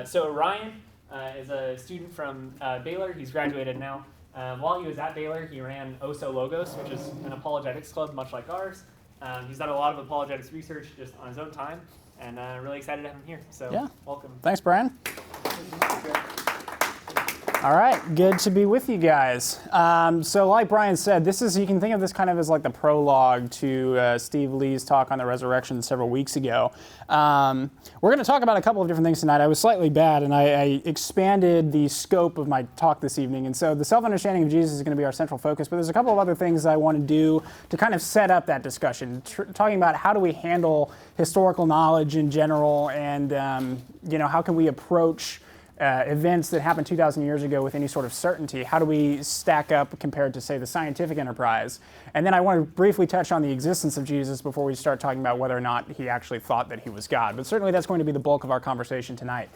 So Ryan is a student from Baylor. He's graduated now. While he was at Baylor, he ran OSO Logos, which is an apologetics club much like ours. He's done a lot of apologetics research just on his own time, and really excited to have him here. So yeah. Welcome. Thanks, Brian. All right, good to be with you guys. So like Brian said, you can think of this kind of as like the prologue to Steve Lee's talk on the resurrection several weeks ago. We're going to talk about a couple of different things tonight. I was slightly bad, and I expanded the scope of my talk this evening. And so the self-understanding of Jesus is going to be our central focus, but there's a couple of other things I want to do to kind of set up that discussion, talking about how do we handle historical knowledge in general, and how can we approach events that happened 2,000 years ago with any sort of certainty. How do we stack up compared to, say, the scientific enterprise? And then I want to briefly touch on the existence of Jesus before we start talking about whether or not he actually thought that he was God. But certainly that's going to be the bulk of our conversation tonight.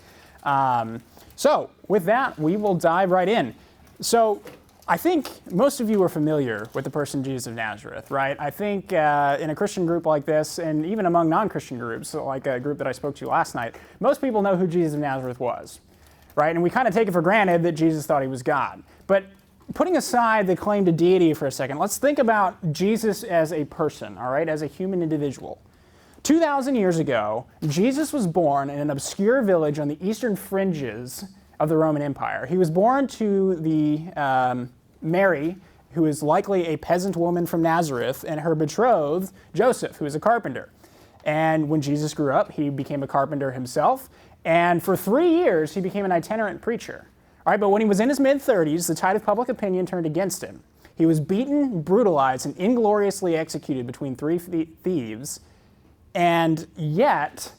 So with that, we will dive right in. So I think most of you are familiar with the person Jesus of Nazareth, right? I think in a Christian group like this, and even among non-Christian groups, so like a group that I spoke to last night, most people know who Jesus of Nazareth was. Right? And we kind of take it for granted that Jesus thought he was God. But putting aside the claim to deity for a second, let's think about Jesus as a person, all right, as a human individual. 2,000 years ago, Jesus was born in an obscure village on the eastern fringes of the Roman Empire. He was born to the Mary, who is likely a peasant woman from Nazareth, and her betrothed, Joseph, who is a carpenter. And when Jesus grew up, he became a carpenter himself. And for 3 years, he became an itinerant preacher. All right, but when he was in his mid-30s, the tide of public opinion turned against him. He was beaten, brutalized, and ingloriously executed between three thieves. And yet,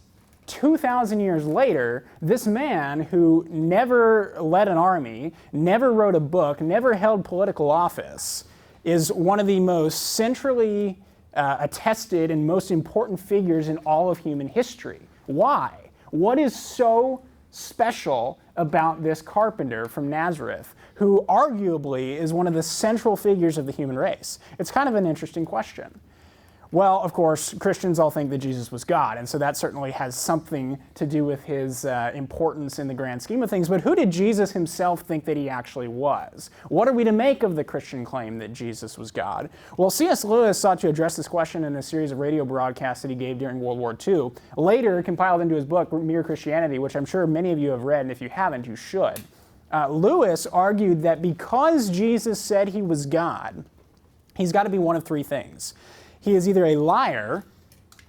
2,000 years later, this man who never led an army, never wrote a book, never held political office, is one of the most centrally attested and most important figures in all of human history. Why? What is so special about this carpenter from Nazareth, who arguably is one of the central figures of the human race? It's kind of an interesting question. Well, of course, Christians all think that Jesus was God, and so that certainly has something to do with his importance in the grand scheme of things. But who did Jesus himself think that he actually was? What are we to make of the Christian claim that Jesus was God? Well, C.S. Lewis sought to address this question in a series of radio broadcasts that he gave during World War II, later compiled into his book, Mere Christianity, which I'm sure many of you have read, and if you haven't, you should. Lewis argued that because Jesus said he was God, he's got to be one of three things. He is either a liar,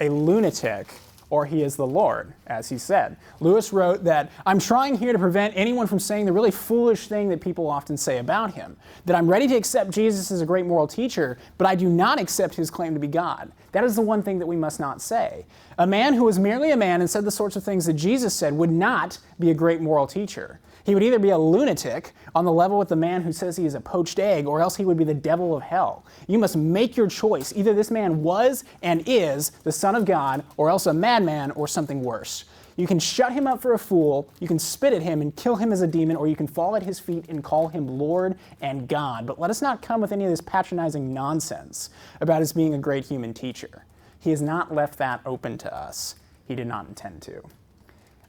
a lunatic, or he is the Lord, as he said. Lewis wrote that, "I'm trying here to prevent anyone from saying the really foolish thing that people often say about him, that I'm ready to accept Jesus as a great moral teacher, but I do not accept his claim to be God. That is the one thing that we must not say. A man who was merely a man and said the sorts of things that Jesus said would not be a great moral teacher. He would either be a lunatic on the level with the man who says he is a poached egg, or else he would be the devil of hell. You must make your choice. Either this man was and is the Son of God, or else a madman, or something worse. You can shut him up for a fool, you can spit at him and kill him as a demon, or you can fall at his feet and call him Lord and God. But let us not come with any of this patronizing nonsense about his being a great human teacher. He has not left that open to us. He did not intend to."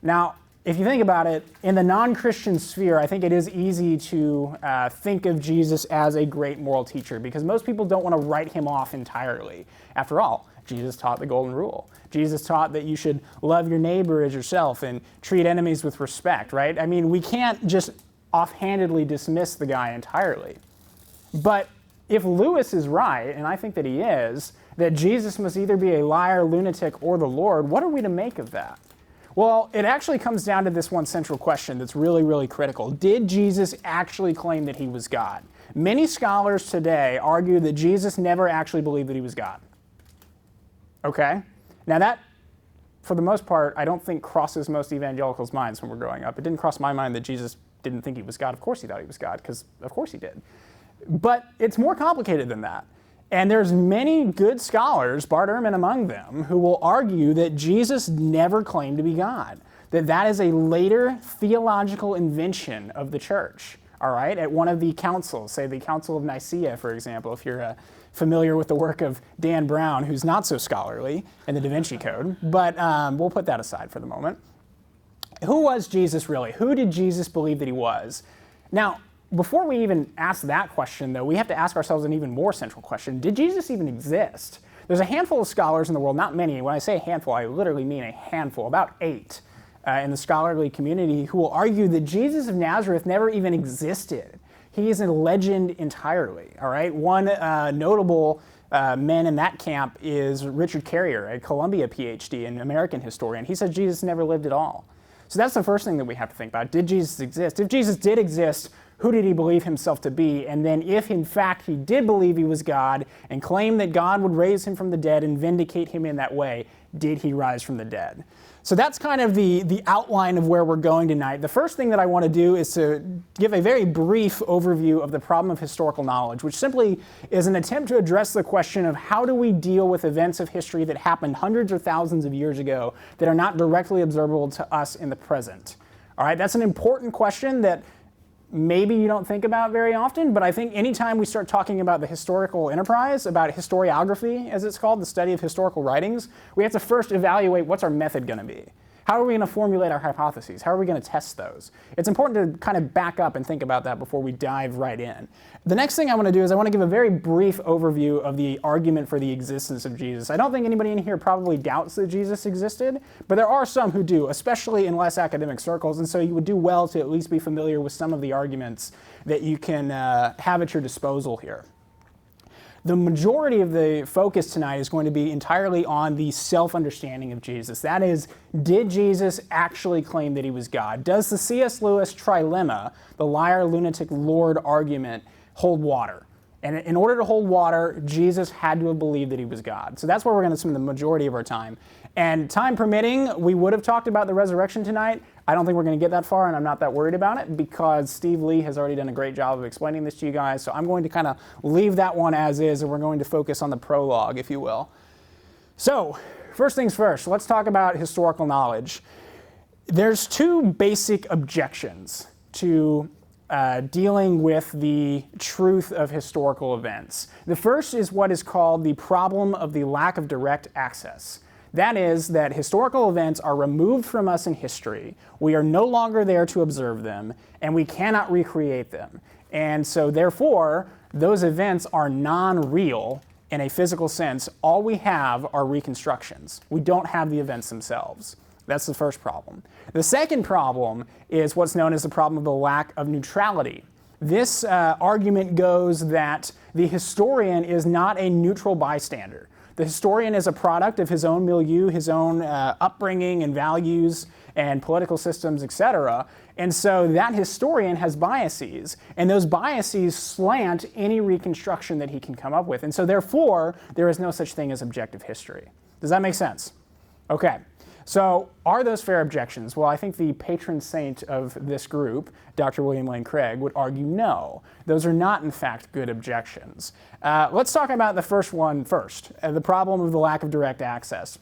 Now, if you think about it, in the non-Christian sphere, I think it is easy to think of Jesus as a great moral teacher, because most people don't want to write him off entirely. After all, Jesus taught the golden rule. Jesus taught that you should love your neighbor as yourself and treat enemies with respect, right? I mean, we can't just offhandedly dismiss the guy entirely. But if Lewis is right, and I think that he is, that Jesus must either be a liar, lunatic, or the Lord, what are we to make of that? Well, it actually comes down to this one central question that's really, really critical. Did Jesus actually claim that he was God? Many scholars today argue that Jesus never actually believed that he was God. Okay? Now that, for the most part, I don't think crosses most evangelicals' minds when we're growing up. It didn't cross my mind that Jesus didn't think he was God. Of course he thought he was God, because of course he did. But it's more complicated than that. And there's many good scholars, Bart Ehrman among them, who will argue that Jesus never claimed to be God, that that is a later theological invention of the church, all right, at one of the councils, say the Council of Nicaea, for example, if you're familiar with the work of Dan Brown, who's not so scholarly in the Da Vinci Code, but we'll put that aside for the moment. who was Jesus really? Who did Jesus believe that he was? Now, before we even ask that question, though, we have to ask ourselves an even more central question. Did Jesus even exist? There's a handful of scholars in the world, not many. When I say a handful, I literally mean a handful, about 8 in the scholarly community, who will argue that Jesus of Nazareth never even existed. He is a legend entirely, all right? One notable man in that camp is Richard Carrier, a Columbia PhD and American historian. He says Jesus never lived at all. So that's the first thing that we have to think about. Did Jesus exist? If Jesus did exist, who did he believe himself to be? And then if in fact he did believe he was God and claim that God would raise him from the dead and vindicate him in that way, did he rise from the dead? So that's kind of the outline of where we're going tonight. The first thing that I want to do is to give a very brief overview of the problem of historical knowledge, which simply is an attempt to address the question of how do we deal with events of history that happened hundreds or thousands of years ago that are not directly observable to us in the present. All right, that's an important question that maybe you don't think about very often, but I think anytime we start talking about the historical enterprise, about historiography, as it's called, the study of historical writings, we have to first evaluate what's our method going to be. How are we going to formulate our hypotheses? How are we going to test those? It's important to kind of back up and think about that before we dive right in. The next thing I want to do is I want to give a very brief overview of the argument for the existence of Jesus. I don't think anybody in here probably doubts that Jesus existed, but there are some who do, especially in less academic circles, and so you would do well to at least be familiar with some of the arguments that you can have at your disposal here. The majority of the focus tonight is going to be entirely on the self-understanding of Jesus. That is, did Jesus actually claim that he was God? Does the C.S. Lewis trilemma, the liar, lunatic, Lord argument, hold water? And in order to hold water, Jesus had to have believed that he was God. So that's where we're going to spend the majority of our time. And time permitting, we would have talked about the resurrection tonight. I don't think we're going to get that far, and I'm not that worried about it because Steve Lee has already done a great job of explaining this to you guys. So I'm going to kind of leave that one as is, and we're going to focus on the prologue, if you will. So first things first, let's talk about historical knowledge. There's 2 basic objections to dealing with the truth of historical events. The first is what is called the problem of the lack of direct access. That is, that historical events are removed from us in history. We are no longer there to observe them, and we cannot recreate them. And so therefore, those events are non-real in a physical sense. All we have are reconstructions. We don't have the events themselves. That's the first problem. The second problem is what's known as the problem of the lack of neutrality. This argument goes that the historian is not a neutral bystander. The historian is a product of his own milieu, his own upbringing and values and political systems, etc. And so that historian has biases, and those biases slant any reconstruction that he can come up with. And so therefore, there is no such thing as objective history. Does that make sense? Okay. So are those fair objections? Well, I think the patron saint of this group, Dr. William Lane Craig, would argue no. Those are not, in fact, good objections. Let's talk about the first one first, the problem of the lack of direct access.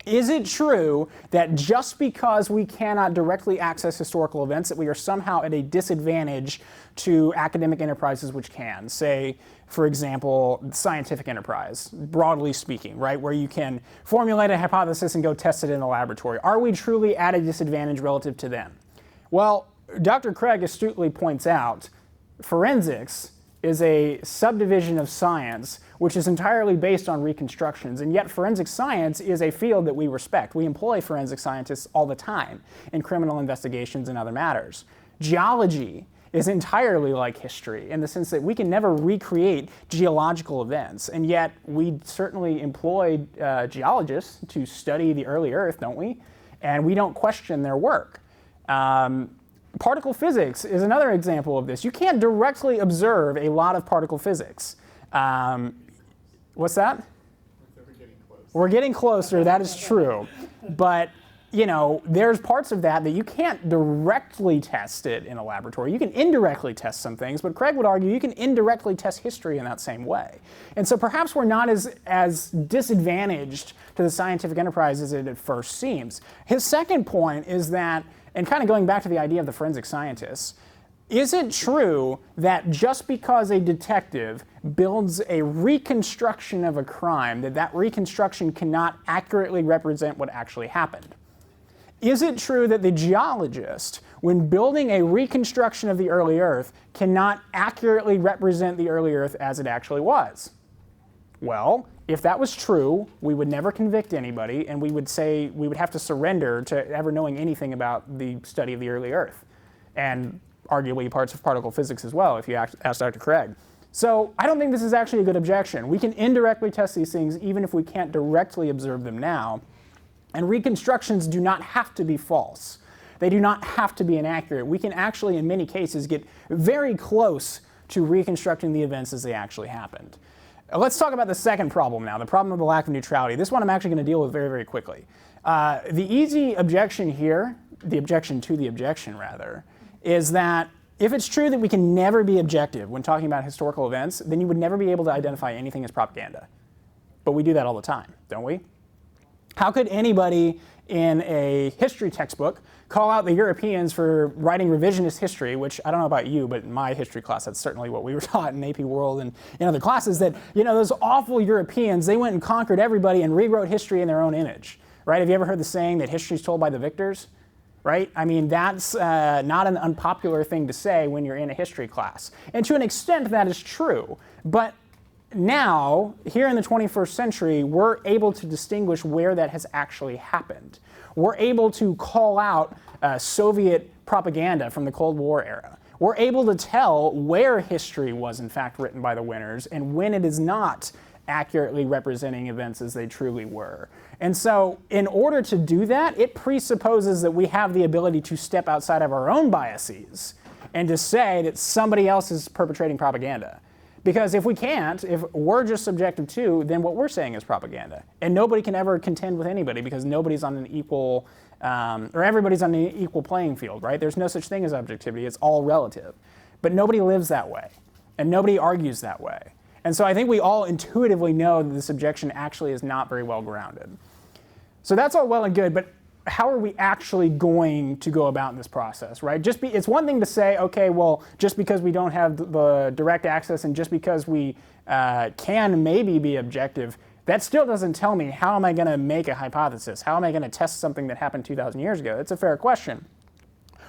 Is it true that just because we cannot directly access historical events that we are somehow at a disadvantage to academic enterprises which can? Say, for example, scientific enterprise, broadly speaking, right, where you can formulate a hypothesis and go test it in a laboratory. Are we truly at a disadvantage relative to them? Well, Dr. Craig astutely points out forensics is a subdivision of science which is entirely based on reconstructions, and yet forensic science is a field that we respect. We employ forensic scientists all the time in criminal investigations and other matters. Geology is entirely like history in the sense that we can never recreate geological events, and yet we certainly employ geologists to study the early Earth, don't we? And we don't question their work. Particle physics is another example of this. You can't directly observe a lot of particle physics. What's that? We're getting closer, that is true. But, you know, there's parts of that you can't directly test it in a laboratory. You can indirectly test some things, but Craig would argue you can indirectly test history in that same way. And so perhaps we're not as disadvantaged to the scientific enterprise as it at first seems. His second point is that, and kind of going back to the idea of the forensic scientists, is it true that just because a detective builds a reconstruction of a crime, that reconstruction cannot accurately represent what actually happened? Is it true that the geologist, when building a reconstruction of the early Earth, cannot accurately represent the early Earth as it actually was? Well, if that was true, we would never convict anybody, and we would say we would have to surrender to ever knowing anything about the study of the early Earth, and arguably parts of particle physics as well, if you ask Dr. Craig. So I don't think this is actually a good objection. We can indirectly test these things even if we can't directly observe them now, and reconstructions do not have to be false. They do not have to be inaccurate. We can actually, in many cases, get very close to reconstructing the events as they actually happened. Let's talk about the second problem now, the problem of the lack of neutrality. This one I'm actually going to deal with very, very quickly. The easy objection here, the objection to the objection rather, is that if it's true that we can never be objective when talking about historical events, then you would never be able to identify anything as propaganda. But we do that all the time, don't we? How could anybody in a history textbook call out the Europeans for writing revisionist history, which I don't know about you, but in my history class, that's certainly what we were taught in AP World and in other classes, that, those awful Europeans, they went and conquered everybody and rewrote history in their own image, right? Have you ever heard the saying that history is told by the victors, right? I mean, that's not an unpopular thing to say when you're in a history class. And to an extent, that is true, but now, here in the 21st century, we're able to distinguish where that has actually happened. We're able to call out Soviet propaganda from the Cold War era. We're able to tell where history was in fact written by the winners and when it is not accurately representing events as they truly were. And so in order to do that, it presupposes that we have the ability to step outside of our own biases and to say that somebody else is perpetrating propaganda. Because if we can't, if we're just subjective too, then what we're saying is propaganda. And nobody can ever contend with anybody because nobody's on an equal, or everybody's on an equal playing field, right? There's no such thing as objectivity, it's all relative. But nobody lives that way, and nobody argues that way. And so I think we all intuitively know that this objection actually is not very well grounded. So that's all well and good, but how are we actually going to go about this process, right? It's one thing to say, okay, well, just because we don't have the direct access and just because we can maybe be objective, that still doesn't tell me how am I going to make a hypothesis? How am I going to test something that happened 2,000 years ago? It's a fair question.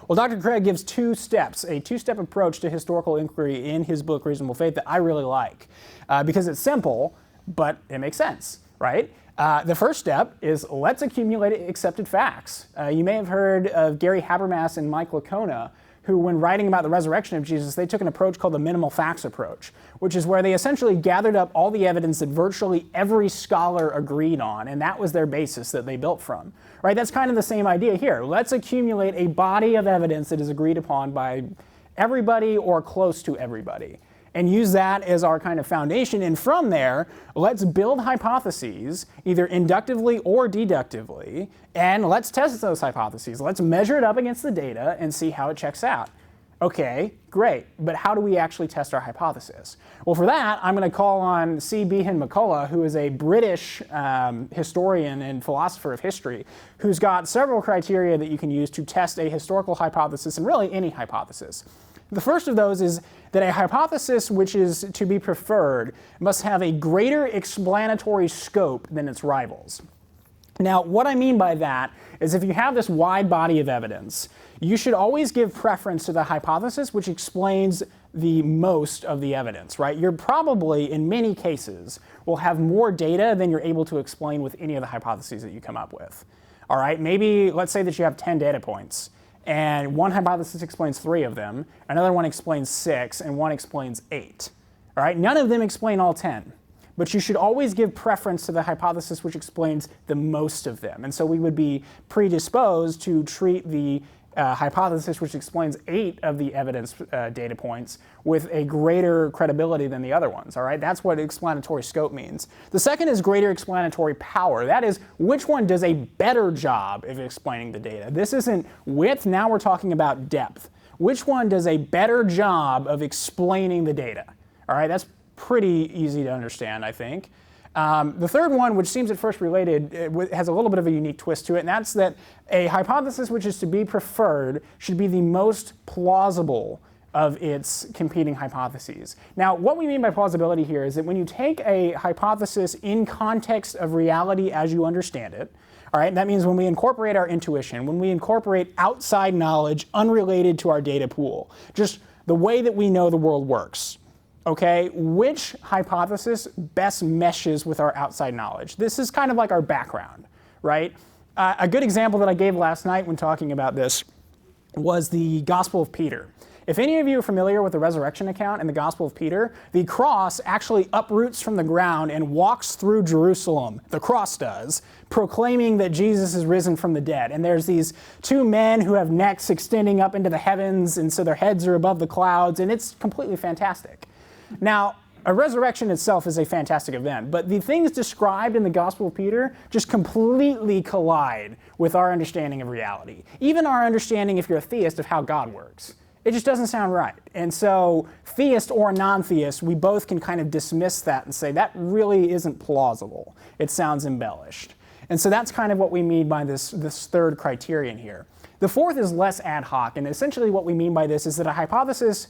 Well, Dr. Craig gives a two-step approach to historical inquiry in his book, Reasonable Faith, that I really like because it's simple, but it makes sense, right? The first step is let's accumulate accepted facts. You may have heard of Gary Habermas and Mike Licona, who when writing about the resurrection of Jesus, they took an approach called the minimal facts approach, which is where they essentially gathered up all the evidence that virtually every scholar agreed on, and that was their basis that they built from. Right? That's kind of the same idea here. Let's accumulate a body of evidence that is agreed upon by everybody or close to everybody, and use that as our kind of foundation. And from there, let's build hypotheses, either inductively or deductively, and let's test those hypotheses. Let's measure it up against the data and see how it checks out. Okay, great, but how do we actually test our hypothesis? Well, for that, I'm going to call on C. Behan McCullough, who is a British historian and philosopher of history, who's got several criteria that you can use to test a historical hypothesis, and really any hypothesis. The first of those is that a hypothesis which is to be preferred must have a greater explanatory scope than its rivals. Now, what I mean by that is if you have this wide body of evidence, you should always give preference to the hypothesis which explains the most of the evidence, right? You're probably, in many cases, will have more data than you're able to explain with any of the hypotheses that you come up with. All right, maybe let's say that you have 10 data points, and one hypothesis explains 3 of them, another one explains 6, and one explains 8. All right, none of them explain all 10. But you should always give preference to the hypothesis which explains the most of them. And so we would be predisposed to treat the hypothesis which explains 8 of the evidence data points with a greater credibility than the other ones, all right? That's what explanatory scope means. The second is greater explanatory power. That is, which one does a better job of explaining the data? This isn't width, now we're talking about depth. Which one does a better job of explaining the data? All right, that's pretty easy to understand, I think. The third one, which seems at first related, has a little bit of a unique twist to it, and that's that a hypothesis which is to be preferred should be the most plausible of its competing hypotheses. Now, what we mean by plausibility here is that when you take a hypothesis in context of reality as you understand it, All right, and that means when we incorporate our intuition, when we incorporate outside knowledge unrelated to our data pool, just the way that we know the world works, okay, which hypothesis best meshes with our outside knowledge? This is kind of like our background, right? A good example that I gave last night when talking about this was the Gospel of Peter. If any of you are familiar with the resurrection account in the Gospel of Peter, the cross actually uproots from the ground and walks through Jerusalem, the cross does, proclaiming that Jesus is risen from the dead. And there's these two men who have necks extending up into the heavens, and so their heads are above the clouds, and it's completely fantastic. Now, a resurrection itself is a fantastic event, but the things described in the Gospel of Peter just completely collide with our understanding of reality. Even our understanding, if you're a theist, of how God works. It just doesn't sound right. And so, theist or non-theist, we both can kind of dismiss that and say that really isn't plausible. It sounds embellished. And so that's kind of what we mean by this third criterion here. The fourth is less ad hoc, and essentially what we mean by this is that a hypothesis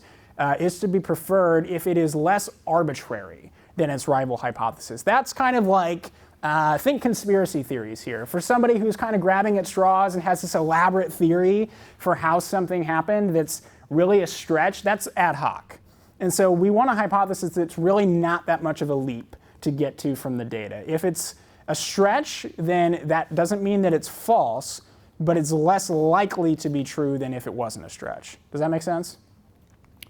is to be preferred if it is less arbitrary than its rival hypothesis. That's kind of like, think conspiracy theories here. For somebody who's kind of grabbing at straws and has this elaborate theory for how something happened that's really a stretch, that's ad hoc. And so we want a hypothesis that's really not that much of a leap to get to from the data. If it's a stretch, then that doesn't mean that it's false, but it's less likely to be true than if it wasn't a stretch. Does that make sense?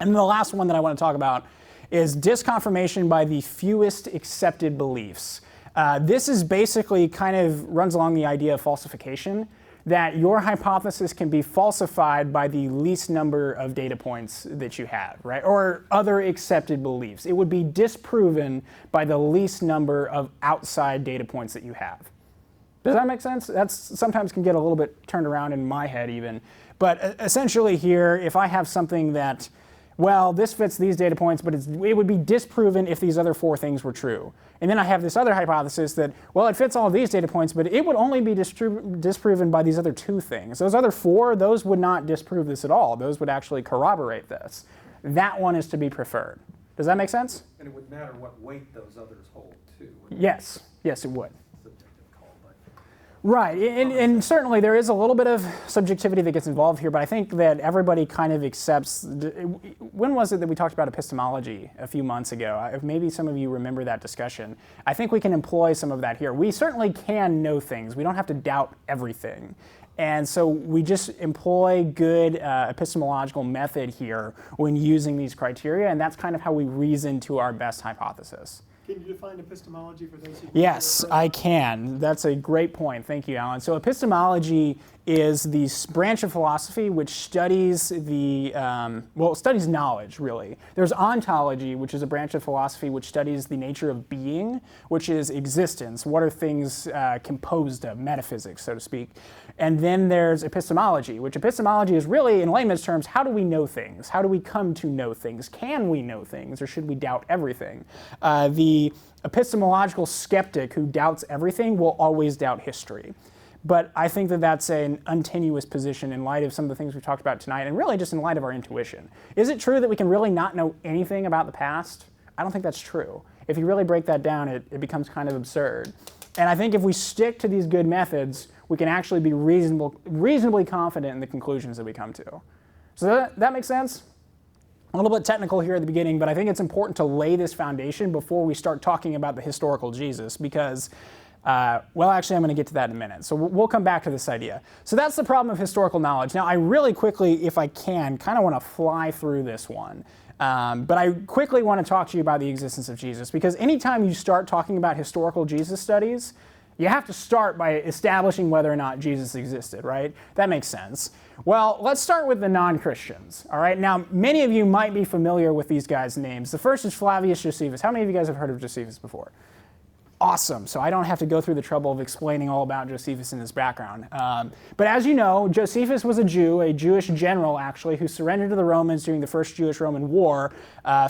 And then the last one that I want to talk about is disconfirmation by the fewest accepted beliefs. This is basically kind of runs along the idea of falsification, that your hypothesis can be falsified by the least number of data points that you have, right? Or other accepted beliefs. It would be disproven by the least number of outside data points that you have. Does that make sense? That's sometimes can get a little bit turned around in my head even. But essentially here, if I have something that, well, this fits these data points, but it would be disproven if these other four things were true. And then I have this other hypothesis that, well, it fits all of these data points, but it would only be disproven by these other two things. Those other four, those would not disprove this at all. Those would actually corroborate this. That one is to be preferred. Does that make sense? And it would matter what weight those others hold, too. Yes. Yes, it would. Subjective call, but Right, and certainly there is a little bit of subjectivity that gets involved here, but I think that everybody kind of accepts. When was it that we talked about epistemology a few months ago? Maybe some of you remember that discussion. I think we can employ some of that here. We certainly can know things. We don't have to doubt everything. And so we just employ good epistemological method here when using these criteria, and that's kind of how we reason to our best hypothesis. Can you define epistemology for those who Yes, I can. That's a great point. Thank you, Alan. So epistemology is the branch of philosophy which studies studies knowledge, really. There's ontology, which is a branch of philosophy which studies the nature of being, which is existence. What are things composed of, metaphysics, so to speak. And then there's epistemology, which epistemology is really, in layman's terms, how do we know things? How do we come to know things? Can we know things, or should we doubt everything? The epistemological skeptic who doubts everything will always doubt history. But I think that that's an untenuous position in light of some of the things we've talked about tonight, and really just in light of our intuition. Is it true that we can really not know anything about the past? I don't think that's true. If you really break that down, it becomes kind of absurd. And I think if we stick to these good methods, we can actually be reasonably confident in the conclusions that we come to. So that makes sense? A little bit technical here at the beginning, but I think it's important to lay this foundation before we start talking about the historical Jesus, because well, actually, I'm going to get to that in a minute. So we'll come back to this idea. So that's the problem of historical knowledge. Now, I really quickly, if I can, kind of want to fly through this one. But I quickly want to talk to you about the existence of Jesus, because anytime you start talking about historical Jesus studies, you have to start by establishing whether or not Jesus existed, right? That makes sense. Well, let's start with the non-Christians, all right? Now, many of you might be familiar with these guys' names. The first is Flavius Josephus. How many of you guys have heard of Josephus before? Awesome. So I don't have to go through the trouble of explaining all about Josephus and his background. But as you know, Josephus was a Jew, a Jewish general, actually, who surrendered to the Romans during the First Jewish-Roman War,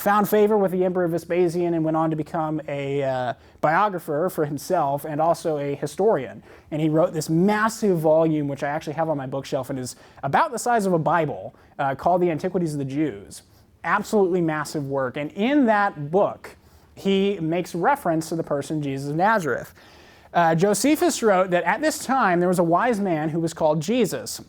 found favor with the Emperor Vespasian, and went on to become a biographer for himself and also a historian. And he wrote this massive volume, which I actually have on my bookshelf, and is about the size of a Bible, called The Antiquities of the Jews. Absolutely massive work. And in that book, he makes reference to the person Jesus of Nazareth. Josephus wrote that at this time there was a wise man who was called Jesus.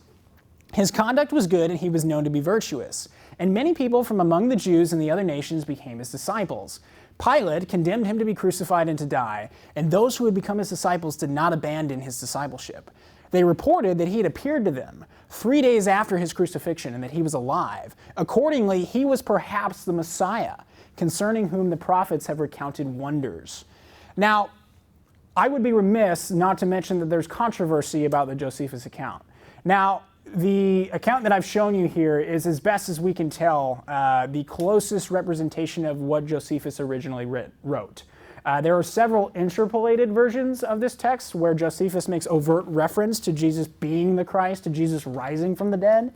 His conduct was good and he was known to be virtuous. And many people from among the Jews and the other nations became his disciples. Pilate condemned him to be crucified and to die, and those who had become his disciples did not abandon his discipleship. They reported that he had appeared to them 3 days after his crucifixion and that he was alive. Accordingly, he was perhaps the Messiah, concerning whom the prophets have recounted wonders. Now, I would be remiss not to mention that there's controversy about the Josephus account. Now, the account that I've shown you here is, as best as we can tell, the closest representation of what Josephus originally wrote. There are several interpolated versions of this text where Josephus makes overt reference to Jesus being the Christ, to Jesus rising from the dead.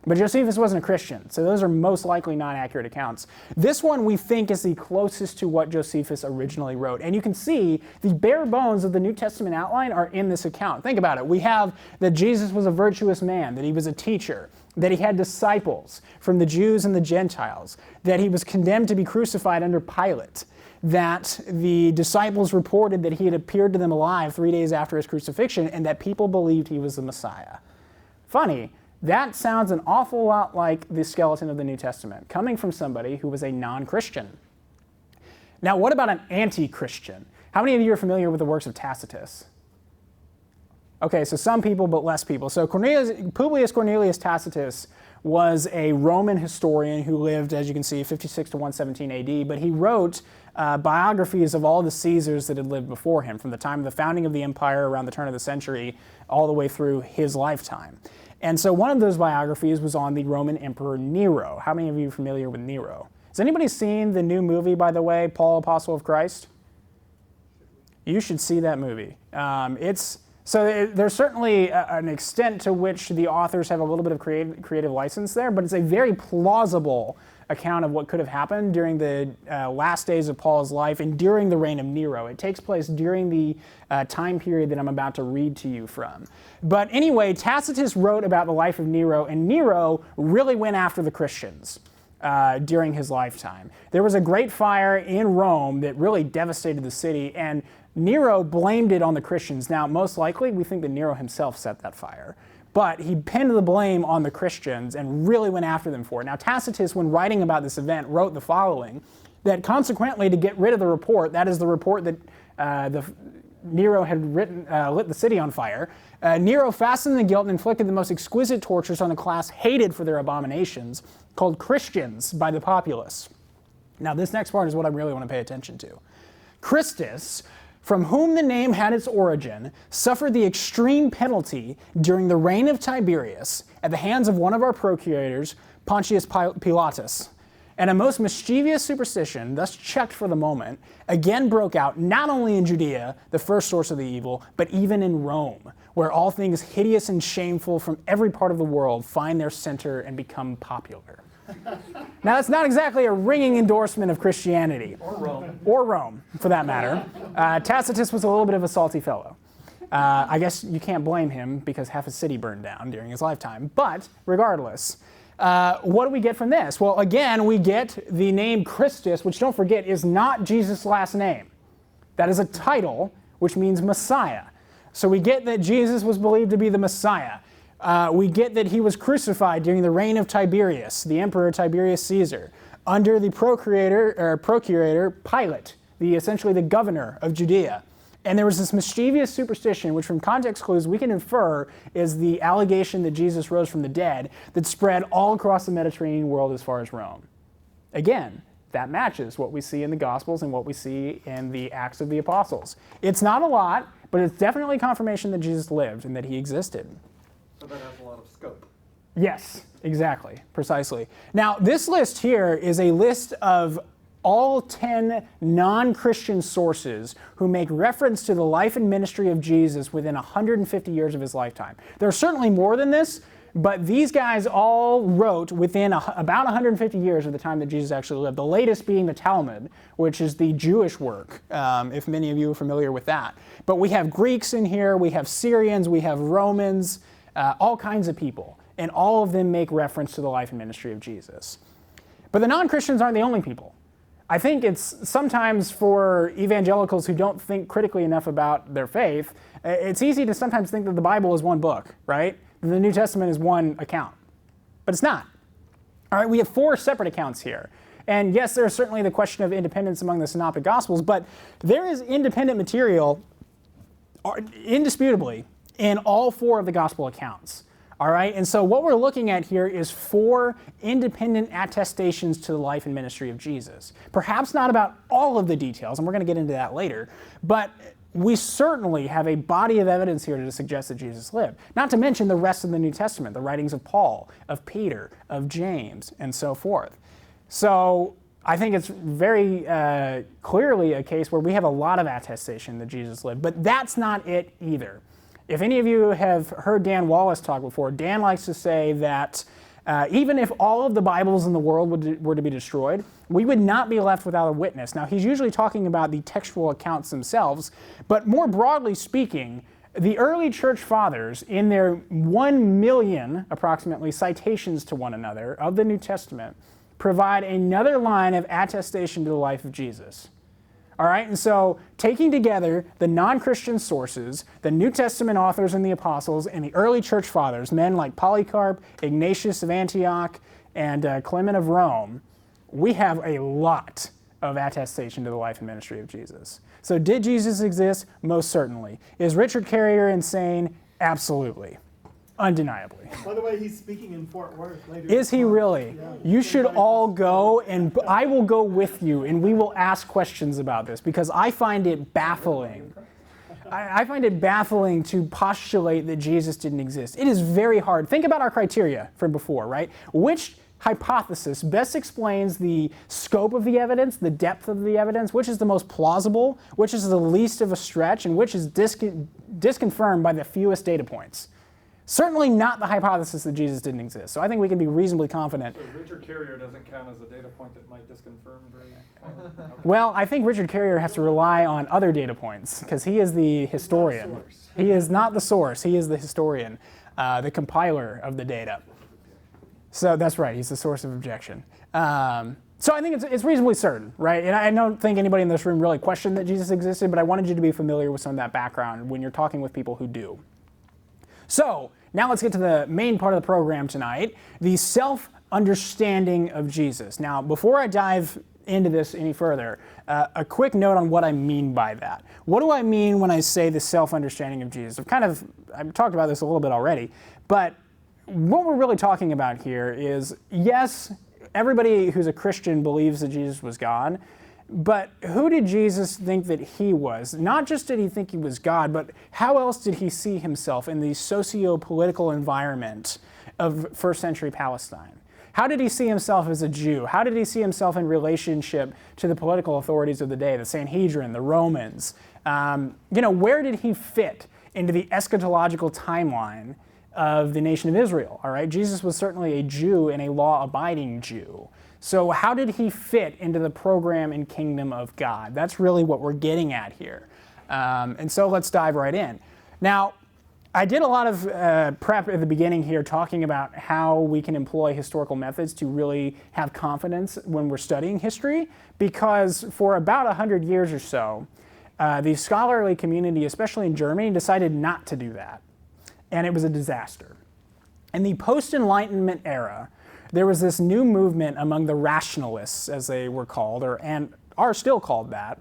But Josephus wasn't a Christian, so those are most likely not accurate accounts. This one we think is the closest to what Josephus originally wrote. And you can see the bare bones of the New Testament outline are in this account. Think about it. We have that Jesus was a virtuous man, that he was a teacher, that he had disciples from the Jews and the Gentiles, that he was condemned to be crucified under Pilate, that the disciples reported that he had appeared to them alive 3 days after his crucifixion, and that people believed he was the Messiah. Funny, that sounds an awful lot like the skeleton of the New Testament, coming from somebody who was a non-Christian. Now, what about an anti-Christian? How many of you are familiar with the works of Tacitus? Okay, so some people, but less people. So Publius Cornelius Tacitus was a Roman historian who lived, as you can see, 56 to 117 AD, but he wrote biographies of all the Caesars that had lived before him, from the time of the founding of the empire around the turn of the century, all the way through his lifetime. And so one of those biographies was on the Roman Emperor Nero. How many of you are familiar with Nero? Has anybody seen the new movie, by the way, Paul, Apostle of Christ? You should see that movie. There's certainly an extent to which the authors have a little bit of creative license there, but it's a very plausible account of what could have happened during the last days of Paul's life and during the reign of Nero. It takes place during the time period that I'm about to read to you from. But anyway, Tacitus wrote about the life of Nero, and Nero really went after the Christians during his lifetime. There was a great fire in Rome that really devastated the city, and Nero blamed it on the Christians. Now, most likely, we think that Nero himself set that fire. But he pinned the blame on the Christians and really went after them for it. Now, Tacitus, when writing about this event, wrote the following, that consequently, to get rid of the report, that is the report that Nero had lit the city on fire, Nero fastened the guilt and inflicted the most exquisite tortures on a class hated for their abominations, called Christians by the populace. Now, this next part is what I really want to pay attention to. Christus, from whom the name had its origin, suffered the extreme penalty during the reign of Tiberius at the hands of one of our procurators, Pontius Pilatus. And a most mischievous superstition, thus checked for the moment, again broke out not only in Judea, the first source of the evil, but even in Rome, where all things hideous and shameful from every part of the world find their center and become popular. Now, that's not exactly a ringing endorsement of Christianity. Or Rome, for that matter. Tacitus was a little bit of a salty fellow. I guess you can't blame him because half a city burned down during his lifetime. But regardless, what do we get from this? Well, again, we get the name Christus, which, don't forget, is not Jesus' last name. That is a title, which means Messiah. So we get that Jesus was believed to be the Messiah. We get that he was crucified during the reign of Tiberius, the Emperor Tiberius Caesar, under the procurator Pilate, essentially the governor of Judea. And there was this mischievous superstition, which from context clues we can infer is the allegation that Jesus rose from the dead, that spread all across the Mediterranean world as far as Rome. Again, that matches what we see in the Gospels and what we see in the Acts of the Apostles. It's not a lot, but it's definitely confirmation that Jesus lived and that he existed. So that has a lot of scope. Yes, exactly, precisely. Now, this list here is a list of all 10 non-Christian sources who make reference to the life and ministry of Jesus within 150 years of his lifetime. There are certainly more than this, but these guys all wrote within about 150 years of the time that Jesus actually lived, the latest being the Talmud, which is the Jewish work, if many of you are familiar with that. But we have Greeks in here, we have Syrians, we have Romans, all kinds of people, and all of them make reference to the life and ministry of Jesus. But the non-Christians aren't the only people. I think it's sometimes for evangelicals who don't think critically enough about their faith, it's easy to sometimes think that the Bible is one book, right? The New Testament is one account, but it's not. All right, we have 4 separate accounts here. And yes, there's certainly the question of independence among the Synoptic Gospels, but there is independent material, indisputably, in all 4 of the Gospel accounts. All right, and so what we're looking at here is 4 independent attestations to the life and ministry of Jesus. Perhaps not about all of the details, and we're going to get into that later, but we certainly have a body of evidence here to suggest that Jesus lived. Not to mention the rest of the New Testament, the writings of Paul, of Peter, of James, and so forth. So I think it's very clearly a case where we have a lot of attestation that Jesus lived, but that's not it either. If any of you have heard Dan Wallace talk before, Dan likes to say that even if all of the Bibles in the world were to be destroyed, we would not be left without a witness. Now, he's usually talking about the textual accounts themselves, but more broadly speaking, the early church fathers, in their 1 million, approximately, citations to one another of the New Testament, provide another line of attestation to the life of Jesus. All right, and so taking together the non-Christian sources, the New Testament authors and the apostles, and the early church fathers, men like Polycarp, Ignatius of Antioch, and Clement of Rome, we have a lot of attestation to the life and ministry of Jesus. So did Jesus exist? Most certainly. Is Richard Carrier insane? Absolutely. Undeniably. By the way, he's speaking in Fort Worth later. Is he really? Yeah. You should all go, and I will go with you, and we will ask questions about this, because I find it baffling. I find it baffling to postulate that Jesus didn't exist. It is very hard. Think about our criteria from before, right? Which hypothesis best explains the scope of the evidence, the depth of the evidence, which is the most plausible, which is the least of a stretch, and which is disconfirmed by the fewest data points? Certainly not the hypothesis that Jesus didn't exist. So I think we can be reasonably confident. So Richard Carrier doesn't count as a data point that might disconfirm very well. Well, I think Richard Carrier has to rely on other data points, because he is the historian. He is not the source. He is the historian, the compiler of the data. So that's right. He's the source of objection. So I think it's reasonably certain, right? And I don't think anybody in this room really questioned that Jesus existed, but I wanted you to be familiar with some of that background when you're talking with people who do. So now let's get to the main part of the program tonight, the self-understanding of Jesus. Now, before I dive into this any further, a quick note on what I mean by that. What do I mean when I say the self-understanding of Jesus? I've talked about this a little bit already, but what we're really talking about here is, yes, everybody who's a Christian believes that Jesus was God, but who did Jesus think that he was? Not just did he think he was God, but how else did he see himself in the socio-political environment of first century Palestine? How did he see himself as a Jew? How did he see himself in relationship to the political authorities of the day, the Sanhedrin, the Romans? Where did he fit into the eschatological timeline of the nation of Israel? All right, Jesus was certainly a Jew and a law-abiding Jew. So how did he fit into the program and kingdom of God? That's really what we're getting at here. And so let's dive right in. Now, I did a lot of prep at the beginning here talking about how we can employ historical methods to really have confidence when we're studying history, because for about 100 years or so, the scholarly community, especially in Germany, decided not to do that. And it was a disaster. In the post-Enlightenment era, there was this new movement among the rationalists, as they were called, and are still called that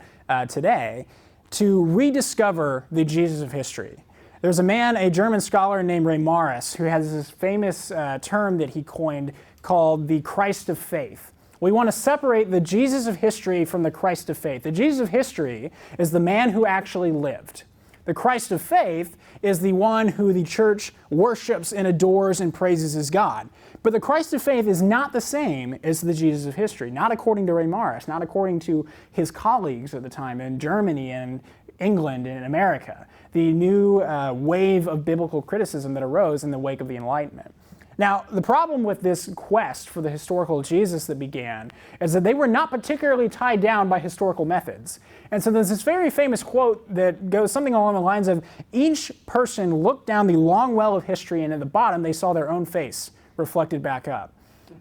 today, to rediscover the Jesus of history. There's a German scholar named Reimarus, who has this famous term that he coined called the Christ of faith. We want to separate the Jesus of history from the Christ of faith. The Jesus of history is the man who actually lived. The Christ of faith is the one who the church worships and adores and praises as God. But the Christ of faith is not the same as the Jesus of history, not according to Reimarus, not according to his colleagues at the time in Germany and England and America, the new wave of biblical criticism that arose in the wake of the Enlightenment. Now, the problem with this quest for the historical Jesus that began is that they were not particularly tied down by historical methods. And so there's this very famous quote that goes something along the lines of, each person looked down the long well of history, and at the bottom they saw their own face reflected back up.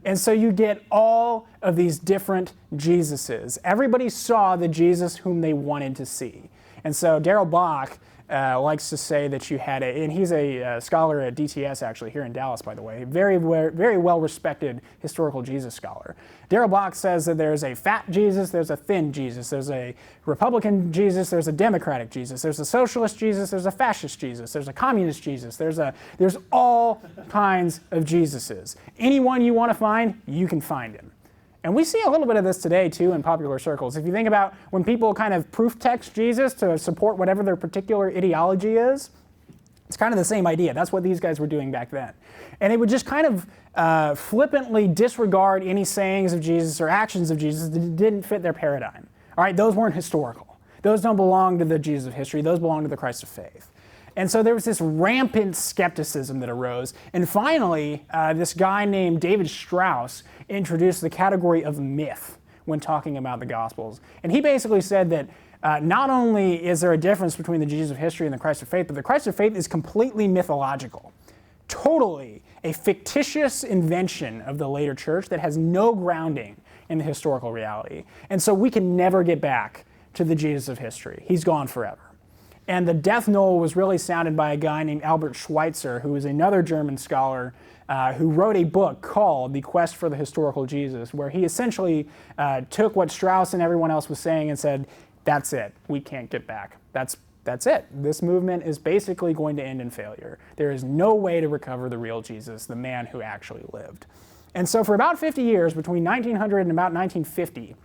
And so you get all of these different Jesuses. Everybody saw the Jesus whom they wanted to see. And so Darrell Bach likes to say that you had and he's a scholar at DTS actually, here in Dallas, by the way, very well-respected historical Jesus scholar. Darrell Bach says that there's a fat Jesus, there's a thin Jesus, there's a Republican Jesus, there's a Democratic Jesus, there's a socialist Jesus, there's a fascist Jesus, there's a communist Jesus, there's all kinds of Jesuses. Anyone you want to find, you can find him. And we see a little bit of this today, too, in popular circles. If you think about when people kind of proof text Jesus to support whatever their particular ideology is, it's kind of the same idea. That's what these guys were doing back then. And they would just kind of flippantly disregard any sayings of Jesus or actions of Jesus that didn't fit their paradigm. All right, those weren't historical. Those don't belong to the Jesus of history. Those belong to the Christ of faith. And so there was this rampant skepticism that arose. And finally, this guy named David Strauss introduced the category of myth when talking about the Gospels. And he basically said that not only is there a difference between the Jesus of history and the Christ of faith, but the Christ of faith is completely mythological. Totally a fictitious invention of the later church that has no grounding in the historical reality. And so we can never get back to the Jesus of history. He's gone forever. And the death knell was really sounded by a guy named Albert Schweitzer, who was another German scholar who wrote a book called The Quest for the Historical Jesus, where he essentially took what Strauss and everyone else was saying and said, that's it, we can't get back. That's it. This movement is basically going to end in failure. There is no way to recover the real Jesus, the man who actually lived. And so for about 50 years, between 1900 and about 1950,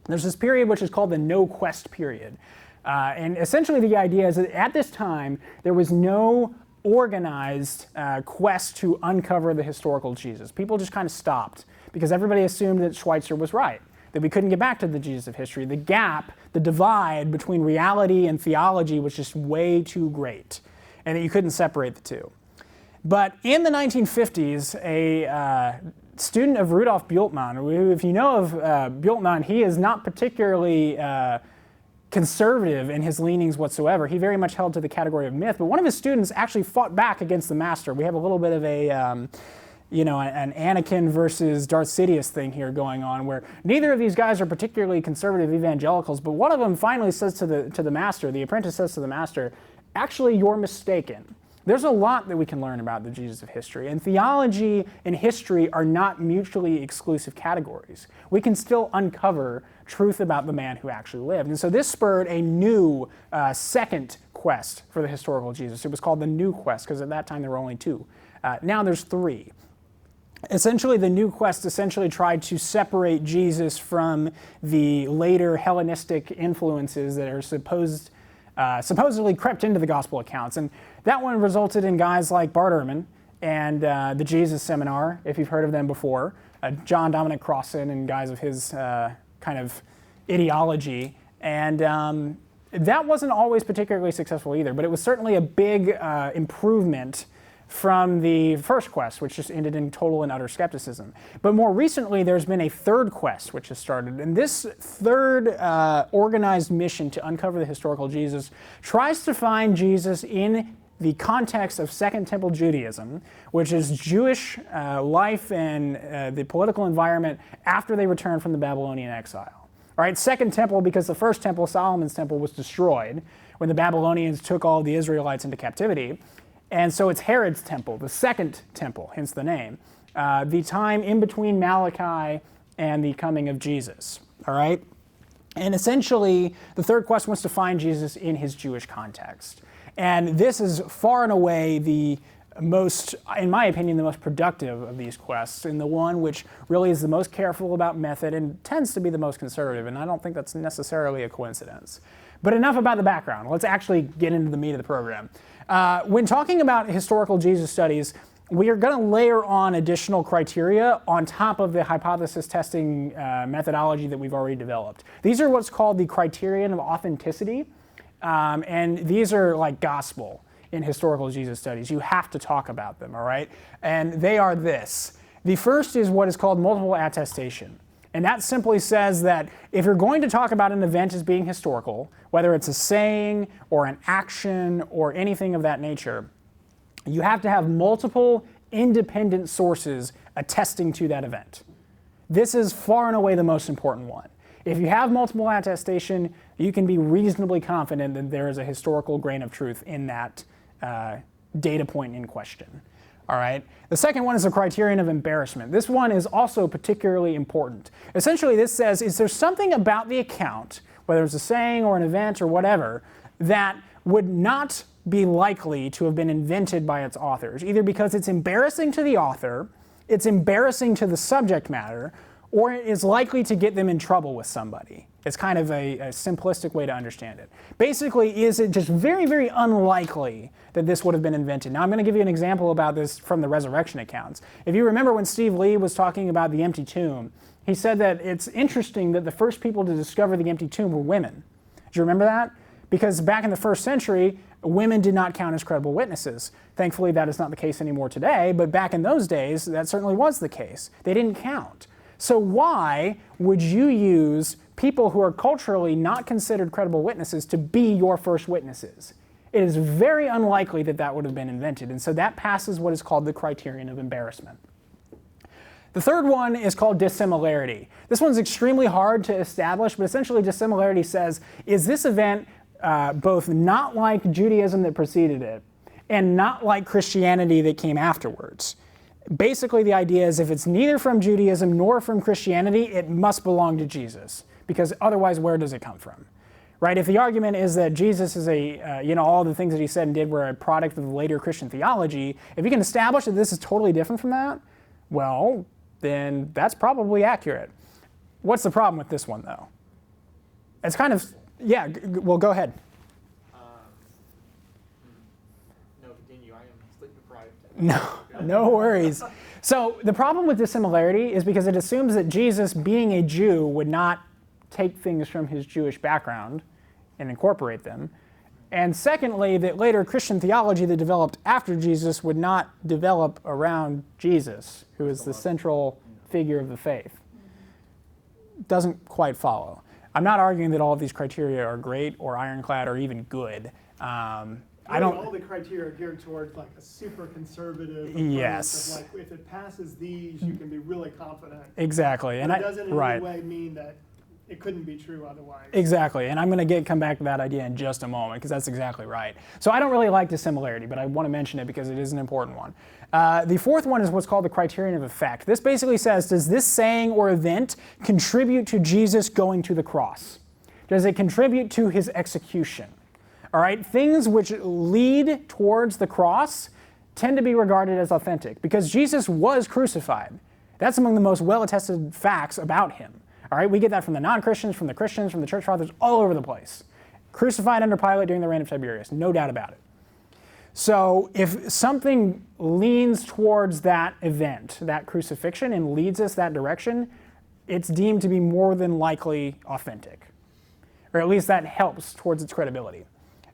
there's this period which is called the no quest period. And essentially the idea is that at this time, there was no organized quest to uncover the historical Jesus. People just kind of stopped because everybody assumed that Schweitzer was right, that we couldn't get back to the Jesus of history. The gap, the divide between reality and theology was just way too great, and that you couldn't separate the two. But in the 1950s, a student of Rudolf Bultmann, who, if you know of Bultmann, he is not particularly conservative in his leanings whatsoever. He very much held to the category of myth, but one of his students actually fought back against the master. We have a little bit of an Anakin versus Darth Sidious thing here going on, where neither of these guys are particularly conservative evangelicals, but one of them finally says to the master, the apprentice says to the master, actually, you're mistaken. There's a lot that we can learn about the Jesus of history, and theology and history are not mutually exclusive categories. We can still uncover truth about the man who actually lived. And so this spurred a new second quest for the historical Jesus. It was called the New Quest, because at that time there were only two. Now there's three. Essentially, the New Quest essentially tried to separate Jesus from the later Hellenistic influences that are supposedly crept into the gospel accounts. And that one resulted in guys like Bart Ehrman and the Jesus Seminar, if you've heard of them before, John Dominic Crossan and guys of his kind of ideology. And that wasn't always particularly successful either, but it was certainly a big improvement from the first quest, which just ended in total and utter skepticism. But more recently, there's been a third quest which has started. And this third organized mission to uncover the historical Jesus tries to find Jesus in the context of Second Temple Judaism, which is Jewish life and the political environment after they returned from the Babylonian exile. All right, Second Temple, because the first temple, Solomon's temple, was destroyed when the Babylonians took all the Israelites into captivity. And so it's Herod's temple, the second temple, hence the name, the time in between Malachi and the coming of Jesus. All right? And essentially, the third quest wants to find Jesus in his Jewish context. And this is far and away the most, in my opinion, the most productive of these quests, and the one which really is the most careful about method and tends to be the most conservative, and I don't think that's necessarily a coincidence. But enough about the background. Let's actually get into the meat of the program. When talking about historical Jesus studies, we are going to layer on additional criteria on top of the hypothesis testing methodology that we've already developed. These are what's called the criterion of authenticity, and these are like gospel in historical Jesus studies. You have to talk about them, all right? And they are this. The first is what is called multiple attestation. And that simply says that if you're going to talk about an event as being historical, whether it's a saying or an action or anything of that nature, you have to have multiple independent sources attesting to that event. This is far and away the most important one. If you have multiple attestation, you can be reasonably confident that there is a historical grain of truth in that data point in question. All right. The second one is the criterion of embarrassment. This one is also particularly important. Essentially, this says, is there something about the account, whether it's a saying or an event or whatever, that would not be likely to have been invented by its authors, either because it's embarrassing to the author, it's embarrassing to the subject matter, or it is likely to get them in trouble with somebody. It's kind of a simplistic way to understand it. Basically, is it just very, very unlikely that this would have been invented? Now, I'm going to give you an example about this from the resurrection accounts. If you remember when Steve Lee was talking about the empty tomb, he said that it's interesting that the first people to discover the empty tomb were women. Do you remember that? Because back in the first century, women did not count as credible witnesses. Thankfully, that is not the case anymore today, but back in those days, that certainly was the case. They didn't count. So why would you use people who are culturally not considered credible witnesses to be your first witnesses? It is very unlikely that that would have been invented, and so that passes what is called the criterion of embarrassment. The third one is called dissimilarity. This one's extremely hard to establish, but essentially dissimilarity says, is this event both not like Judaism that preceded it and not like Christianity that came afterwards? Basically, the idea is if it's neither from Judaism nor from Christianity, it must belong to Jesus, because otherwise, where does it come from? Right? If the argument is that Jesus is all the things that he said and did were a product of the later Christian theology, if you can establish that this is totally different from that, well, then that's probably accurate. What's the problem with this one, though? It's kind of, yeah, well, go ahead. No, continue. I am sleep deprived. No worries. So the problem with dissimilarity is because it assumes that Jesus, being a Jew, would not take things from his Jewish background and incorporate them. And secondly, that later Christian theology that developed after Jesus would not develop around Jesus, who is the central figure of the faith. Doesn't quite follow. I'm not arguing that all of these criteria are great or ironclad or even good. All the criteria are geared towards like a super conservative approach. Yes. Of like, if it passes these, you can be really confident. Exactly. But it doesn't in any way mean that it couldn't be true otherwise. Exactly, and I'm going to come back to that idea in just a moment, because that's exactly right. So I don't really like dissimilarity, but I want to mention it because it is an important one. The fourth one is what's called the criterion of effect. This basically says, does this saying or event contribute to Jesus going to the cross? Does it contribute to his execution? All right, things which lead towards the cross tend to be regarded as authentic, because Jesus was crucified. That's among the most well-attested facts about him. All right, we get that from the non-Christians, from the Christians, from the church fathers, all over the place. Crucified under Pilate during the reign of Tiberius, no doubt about it. So if something leans towards that event, that crucifixion, and leads us that direction, it's deemed to be more than likely authentic. Or at least that helps towards its credibility.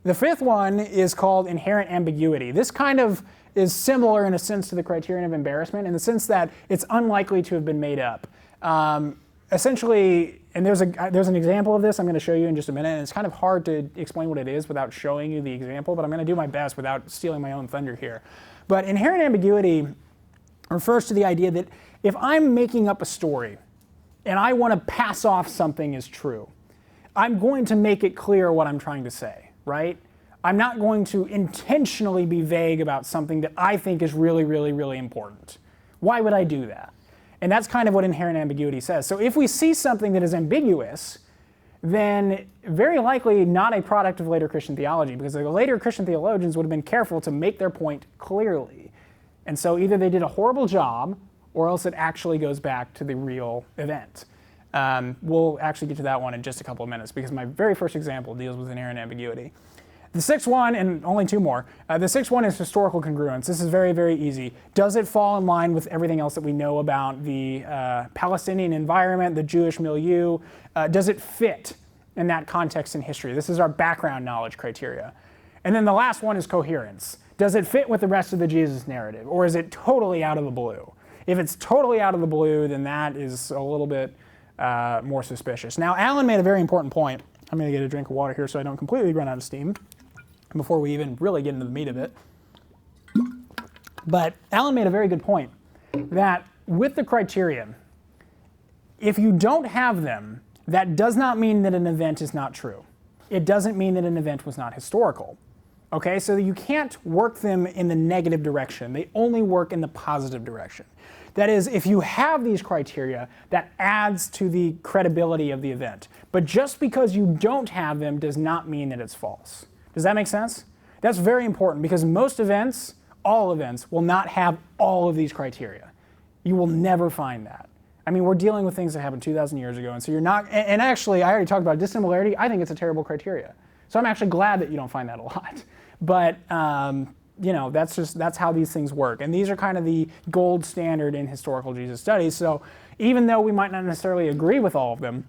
The fifth one is called inherent ambiguity. This kind of is similar in a sense to the criterion of embarrassment, in the sense that it's unlikely to have been made up. Essentially, and there's an example of this I'm going to show you in just a minute, and it's kind of hard to explain what it is without showing you the example, but I'm going to do my best without stealing my own thunder here. But inherent ambiguity refers to the idea that if I'm making up a story and I want to pass off something as true, I'm going to make it clear what I'm trying to say, right? I'm not going to intentionally be vague about something that I think is really, really, really important. Why would I do that? And that's kind of what inherent ambiguity says. So if we see something that is ambiguous, then very likely not a product of later Christian theology, because the later Christian theologians would have been careful to make their point clearly. And so either they did a horrible job, or else it actually goes back to the real event. We'll actually get to that one in just a couple of minutes, because my very first example deals with inherent ambiguity. The sixth one, and only two more, the sixth one is historical congruence. This is very, very easy. Does it fall in line with everything else that we know about the Palestinian environment, the Jewish milieu? Does it fit in that context in history? This is our background knowledge criteria. And then the last one is coherence. Does it fit with the rest of the Jesus narrative, or is it totally out of the blue? If it's totally out of the blue, then that is a little bit more suspicious. Now, Alan made a very important point. I'm going to get a drink of water here so I don't completely run out of steam before we even really get into the meat of it. But Alan made a very good point that with the criteria, if you don't have them, that does not mean that an event is not true. It doesn't mean that an event was not historical. Okay, so you can't work them in the negative direction. They only work in the positive direction. That is, if you have these criteria, that adds to the credibility of the event. But just because you don't have them does not mean that it's false. Does that make sense? That's very important because most events, all events, will not have all of these criteria. You will never find that. I mean, we're dealing with things that happened 2,000 years ago, and so you're not, and actually, I already talked about dissimilarity. I think it's a terrible criteria. So I'm actually glad that you don't find that a lot. But, you know, that's how these things work. And these are kind of the gold standard in historical Jesus studies. So even though we might not necessarily agree with all of them,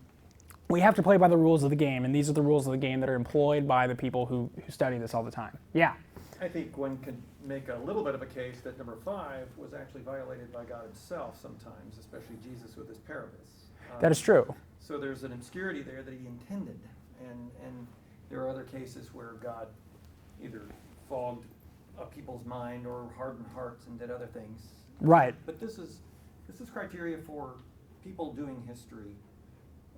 we have to play by the rules of the game. And these are the rules of the game that are employed by the people who study this all the time. Yeah? I think one can make a little bit of a case that number 5 was actually violated by God himself sometimes, especially Jesus with his parabus. That is true. So there's an obscurity there that he intended. And there are other cases where God either fogged a people's mind or hardened hearts and did other things. Right. But this is criteria for people doing history,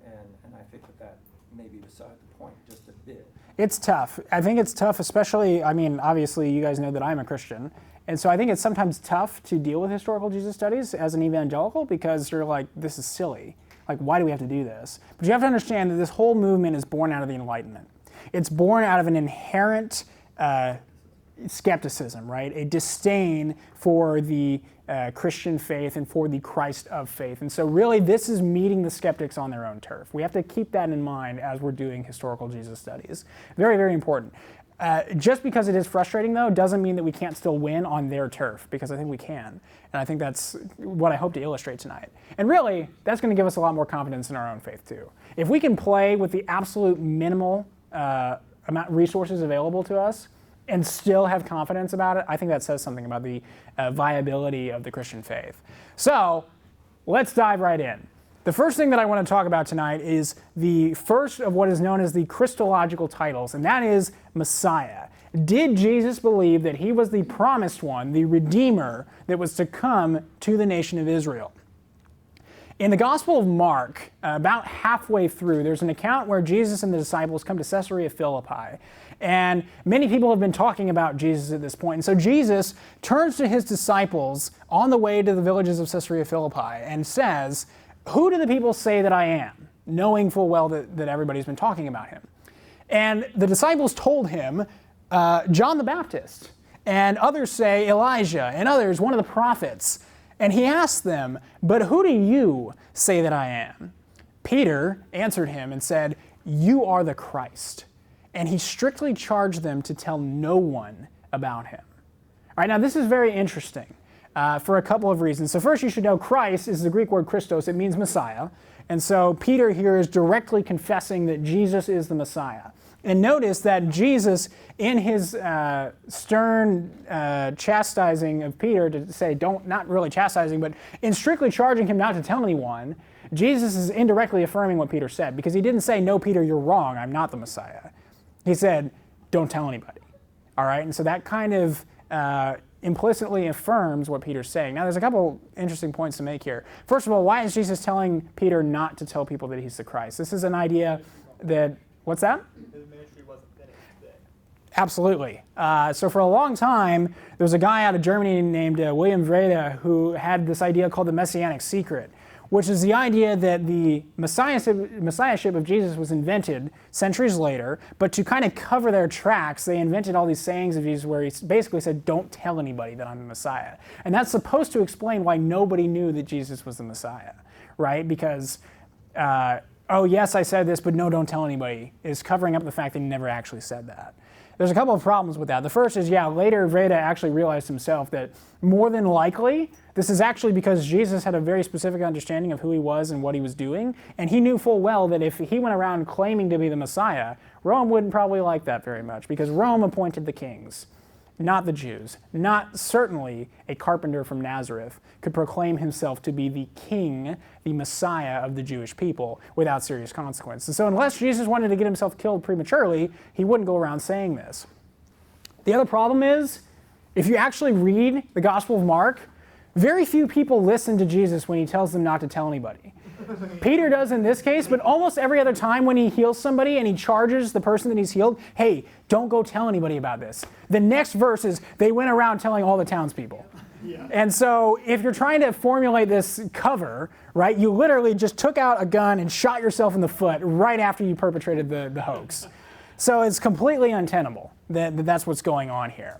and I think that may be beside the point just a bit. It's tough. I think it's tough, especially, I mean, obviously you guys know that I'm a Christian, and so I think it's sometimes tough to deal with historical Jesus studies as an evangelical because you're like, this is silly. Like, why do we have to do this? But you have to understand that this whole movement is born out of the Enlightenment. It's born out of an inherent skepticism, right? A disdain for the Christian faith and for the Christ of faith. And so really this is meeting the skeptics on their own turf. We have to keep that in mind as we're doing historical Jesus studies. Very, very important. Just because it is frustrating, though, doesn't mean that we can't still win on their turf, because I think we can. And I think that's what I hope to illustrate tonight. And really, that's going to give us a lot more confidence in our own faith, too. If we can play with the absolute minimal amount of resources available to us and still have confidence about it, I think that says something about the viability of the Christian faith. So let's dive right in. The first thing that I want to talk about tonight is the first of what is known as the Christological titles, and that is Messiah. Did Jesus believe that he was the promised one, the Redeemer that was to come to the nation of Israel? In the Gospel of Mark, about halfway through, there's an account where Jesus and the disciples come to Caesarea Philippi. And many people have been talking about Jesus at this point. And so Jesus turns to his disciples on the way to the villages of Caesarea Philippi and says, "Who do the people say that I am?" Knowing full well that everybody's been talking about him. And the disciples told him, John the Baptist. And others say Elijah, and others one of the prophets. And he asked them, "But who do you say that I am?" Peter answered him and said, "You are the Christ." And he strictly charged them to tell no one about him. All right, now this is very interesting for a couple of reasons. So first, you should know Christ is the Greek word Christos. It means Messiah. And so Peter here is directly confessing that Jesus is the Messiah. And notice that Jesus, in his stern chastising of Peter, to say, not really chastising, but in strictly charging him not to tell anyone, Jesus is indirectly affirming what Peter said, because he didn't say, "No, Peter, you're wrong, I'm not the Messiah." He said, "Don't tell anybody." All right, and so that kind of implicitly affirms what Peter's saying. Now, there's a couple interesting points to make here. First of all, why is Jesus telling Peter not to tell people that he's the Christ? This is an idea that, what's that? His ministry wasn't finished then. Absolutely. So for a long time, there was a guy out of Germany named William Vrede who had this idea called the Messianic secret, which is the idea that the messiahship of Jesus was invented centuries later, but to kind of cover their tracks, they invented all these sayings of Jesus where he basically said, "Don't tell anybody that I'm the Messiah." And that's supposed to explain why nobody knew that Jesus was the Messiah, right? Because, oh, yes, I said this, but no, don't tell anybody, is covering up the fact that he never actually said that. There's a couple of problems with that. The first is, later Vrede actually realized himself that more than likely, this is actually because Jesus had a very specific understanding of who he was and what he was doing, and he knew full well that if he went around claiming to be the Messiah, Rome wouldn't probably like that very much, because Rome appointed the kings, not the Jews. Not certainly a carpenter from Nazareth could proclaim himself to be the king, the Messiah of the Jewish people without serious consequence. And so unless Jesus wanted to get himself killed prematurely, he wouldn't go around saying this. The other problem is, If you actually read the Gospel of Mark, very few people listen to Jesus when he tells them not to tell anybody. Peter does in this case, but almost every other time when he heals somebody and he charges the person that he's healed, hey, don't go tell anybody about this. The next verse is, they went around telling all the townspeople. Yeah. And so if you're trying to formulate this cover, right, you literally just took out a gun and shot yourself in the foot right after you perpetrated the hoax. So it's completely untenable that's what's going on here.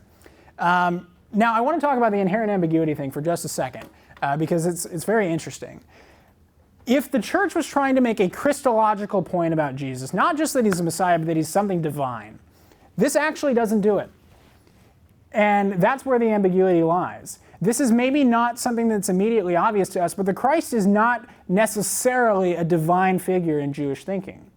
Now I want to talk about the inherent ambiguity thing for just a second, because it's very interesting. If the church was trying to make a Christological point about Jesus, not just that he's the Messiah, but that he's something divine, this actually doesn't do it. And that's where the ambiguity lies. This is maybe not something that's immediately obvious to us, but the Christ is not necessarily a divine figure in Jewish thinking.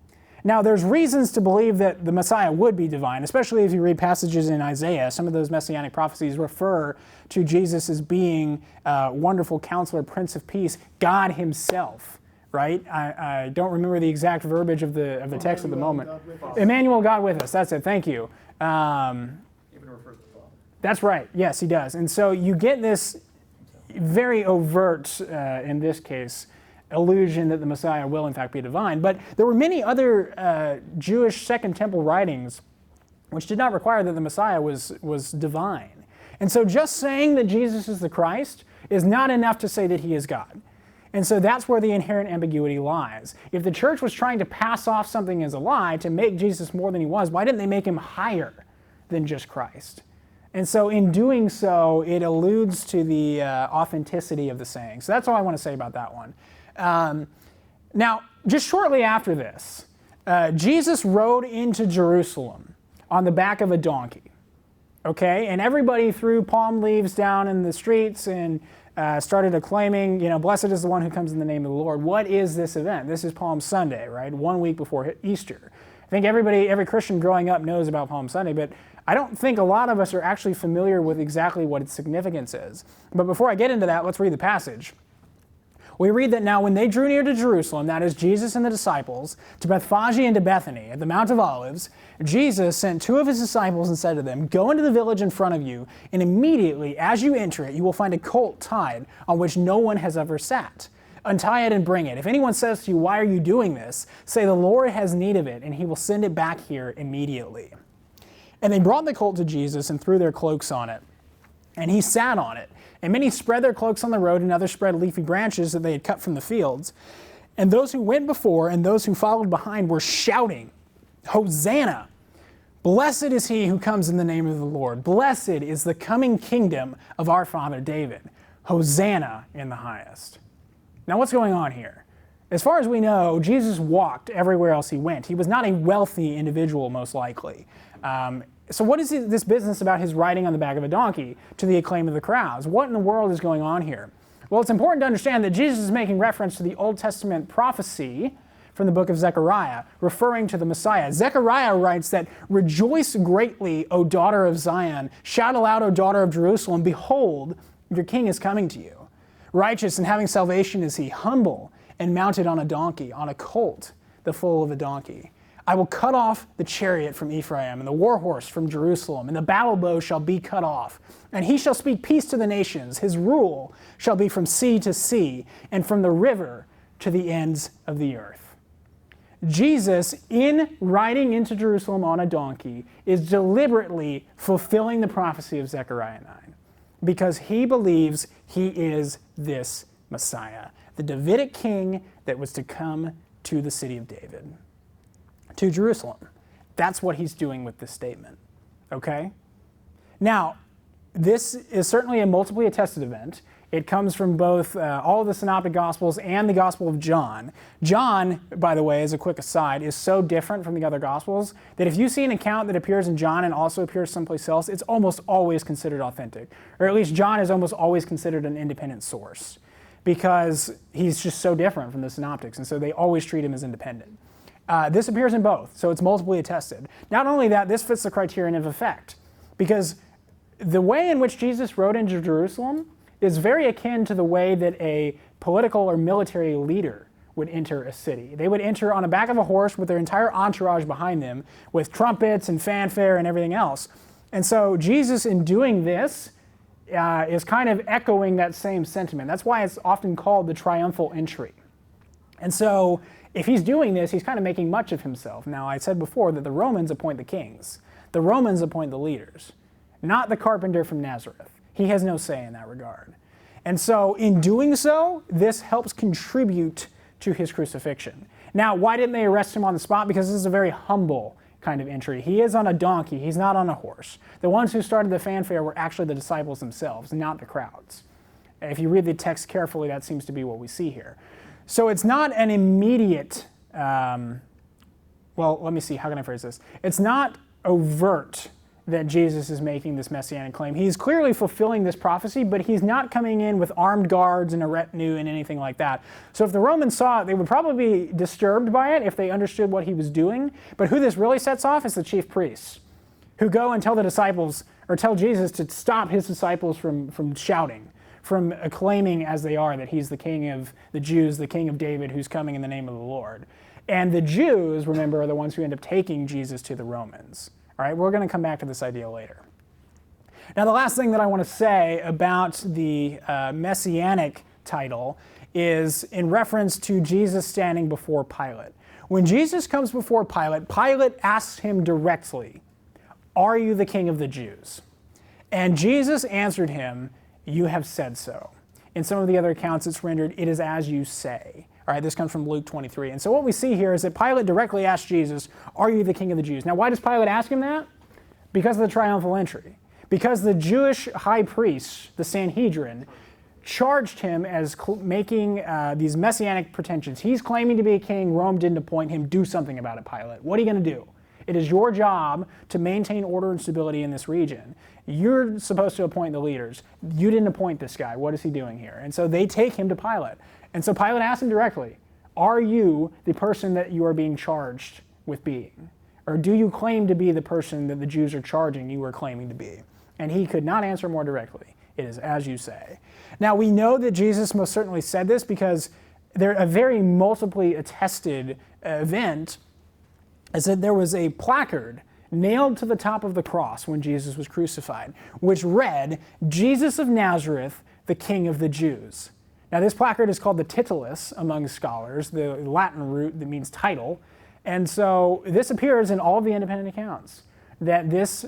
Now, there's reasons to believe that the Messiah would be divine, especially if you read passages in Isaiah. Some of those messianic prophecies refer to Jesus as being wonderful counselor, Prince of Peace, God himself, right? I don't remember the exact verbiage of the text at the moment. Emmanuel, God with us. That's it. Thank you. Even refers to the Father. That's right. Yes, he does. And so you get this very overt, in this case, illusion that the Messiah will in fact be divine. But there were many other Jewish Second Temple writings which did not require that the Messiah was divine. And so just saying that Jesus is the Christ is not enough to say that he is God. And so that's where the inherent ambiguity lies. If the church was trying to pass off something as a lie to make Jesus more than he was, why didn't they make him higher than just Christ? And so in doing so, it alludes to the authenticity of the saying. So that's all I want to say about that one. Now, just shortly after this, Jesus rode into Jerusalem on the back of a donkey. Okay, and everybody threw palm leaves down in the streets and started acclaiming, blessed is the one who comes in the name of the Lord. What is this event? This is Palm Sunday, right? 1 week before Easter. I think every Christian growing up knows about Palm Sunday, but I don't think a lot of us are actually familiar with exactly what its significance is. But before I get into that, let's read the passage. We read that now when they drew near to Jerusalem, that is Jesus and the disciples, to Bethphage and to Bethany at the Mount of Olives, Jesus sent 2 of his disciples and said to them, go into the village in front of you, and immediately as you enter it, you will find a colt tied on which no one has ever sat. Untie it and bring it. If anyone says to you, why are you doing this? Say, the Lord has need of it, and he will send it back here immediately. And they brought the colt to Jesus and threw their cloaks on it. And he sat on it. And many spread their cloaks on the road, and others spread leafy branches that they had cut from the fields. And those who went before and those who followed behind were shouting, Hosanna! Blessed is he who comes in the name of the Lord. Blessed is the coming kingdom of our father David. Hosanna in the highest. Now what's going on here? As far as we know, Jesus walked everywhere else he went. He was not a wealthy individual, most likely. So what is this business about his riding on the back of a donkey to the acclaim of the crowds? What in the world is going on here? Well, it's important to understand that Jesus is making reference to the Old Testament prophecy from the book of Zechariah, referring to the Messiah. Zechariah writes that, rejoice greatly, O daughter of Zion. Shout aloud, O daughter of Jerusalem. Behold, your king is coming to you. Righteous and having salvation is he, humble and mounted on a donkey, on a colt, the foal of a donkey. I will cut off the chariot from Ephraim and the war horse from Jerusalem, and the battle bow shall be cut off. And he shall speak peace to the nations. His rule shall be from sea to sea, and from the river to the ends of the earth. Jesus, in riding into Jerusalem on a donkey, is deliberately fulfilling the prophecy of Zechariah 9, because he believes he is this Messiah, the Davidic king that was to come to the city of David, to Jerusalem. That's what he's doing with this statement, okay? Now, this is certainly a multiply attested event. It comes from both all of the Synoptic Gospels and the Gospel of John. John, by the way, as a quick aside, is so different from the other Gospels that if you see an account that appears in John and also appears someplace else, it's almost always considered authentic. Or at least John is almost always considered an independent source because he's just so different from the Synoptics, and so they always treat him as independent. This appears in both, so it's multiply attested. Not only that, this fits the criterion of effect, because the way in which Jesus rode into Jerusalem is very akin to the way that a political or military leader would enter a city. They would enter on the back of a horse with their entire entourage behind them, with trumpets and fanfare and everything else. And so Jesus, in doing this, is kind of echoing that same sentiment. That's why it's often called the triumphal entry. And so if he's doing this, he's kind of making much of himself. Now, I said before that the Romans appoint the kings. The Romans appoint the leaders, not the carpenter from Nazareth. He has no say in that regard. And so in doing so, this helps contribute to his crucifixion. Now, why didn't they arrest him on the spot? Because this is a very humble kind of entry. He is on a donkey. He's not on a horse. The ones who started the fanfare were actually the disciples themselves, not the crowds. If you read the text carefully, that seems to be what we see here. So it's not an immediate, well, let me see, how can I phrase this? It's not overt that Jesus is making this messianic claim. He's clearly fulfilling this prophecy, but he's not coming in with armed guards and a retinue and anything like that. So if the Romans saw it, they would probably be disturbed by it if they understood what he was doing. But who this really sets off is the chief priests, who go and tell the disciples, or tell Jesus to stop his disciples from shouting, from acclaiming as they are that he's the king of the Jews, the king of David, who's coming in the name of the Lord. And the Jews, remember, are the ones who end up taking Jesus to the Romans. All right, we're going to come back to this idea later. Now, the last thing that I want to say about the messianic title is in reference to Jesus standing before Pilate. When Jesus comes before Pilate, Pilate asks him directly, "Are you the king of the Jews?" And Jesus answered him, "You have said so." In some of the other accounts, it's rendered, "It is as you say." All right, this comes from Luke 23. And so what we see here is that Pilate directly asked Jesus, "Are you the king of the Jews?" Now, why does Pilate ask him that? Because of the triumphal entry. Because the Jewish high priests, the Sanhedrin, charged him as making these messianic pretensions. He's claiming to be a king. Rome didn't appoint him. Do something about it, Pilate. What are you going to do? It is your job to maintain order and stability in this region. You're supposed to appoint the leaders. You didn't appoint this guy. What is he doing here? And so they take him to Pilate. And so Pilate asks him directly, "Are you the person that you are being charged with being? Or do you claim to be the person that the Jews are charging you are claiming to be?" And he could not answer more directly. It is as you say. Now, we know that Jesus most certainly said this because a very multiply attested event is that there was a placard nailed to the top of the cross when Jesus was crucified, which read, "Jesus of Nazareth, the King of the Jews." Now, this placard is called the titulus among scholars, the Latin root that means title. And so this appears in all of the independent accounts, that this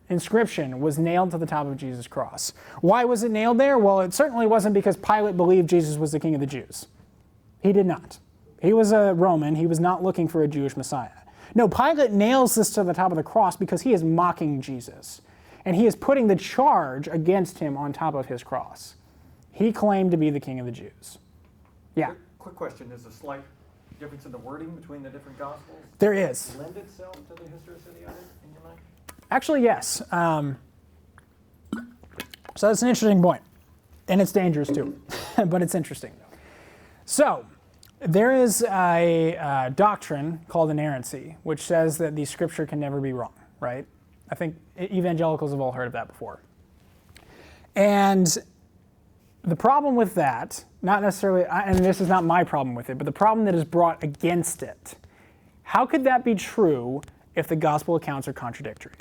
inscription was nailed to the top of Jesus' cross. Why was it nailed there? Well, it certainly wasn't because Pilate believed Jesus was the King of the Jews. He did not. He was a Roman. He was not looking for a Jewish Messiah. No, Pilate nails this to the top of the cross because he is mocking Jesus. And he is putting the charge against him on top of his cross. He claimed to be the King of the Jews. Yeah? Quick question. Is a slight difference in the wording between the different Gospels? There is. Lend itself to the historicity of it in your mind? Actually, yes. So that's an interesting point. And it's dangerous too. But it's interesting. So, there is a doctrine called inerrancy, which says that the scripture can never be wrong, right? I think evangelicals have all heard of that before. And the problem with that, not necessarily, and this is not my problem with it, but the problem that is brought against it, how could that be true if the gospel accounts are contradictory?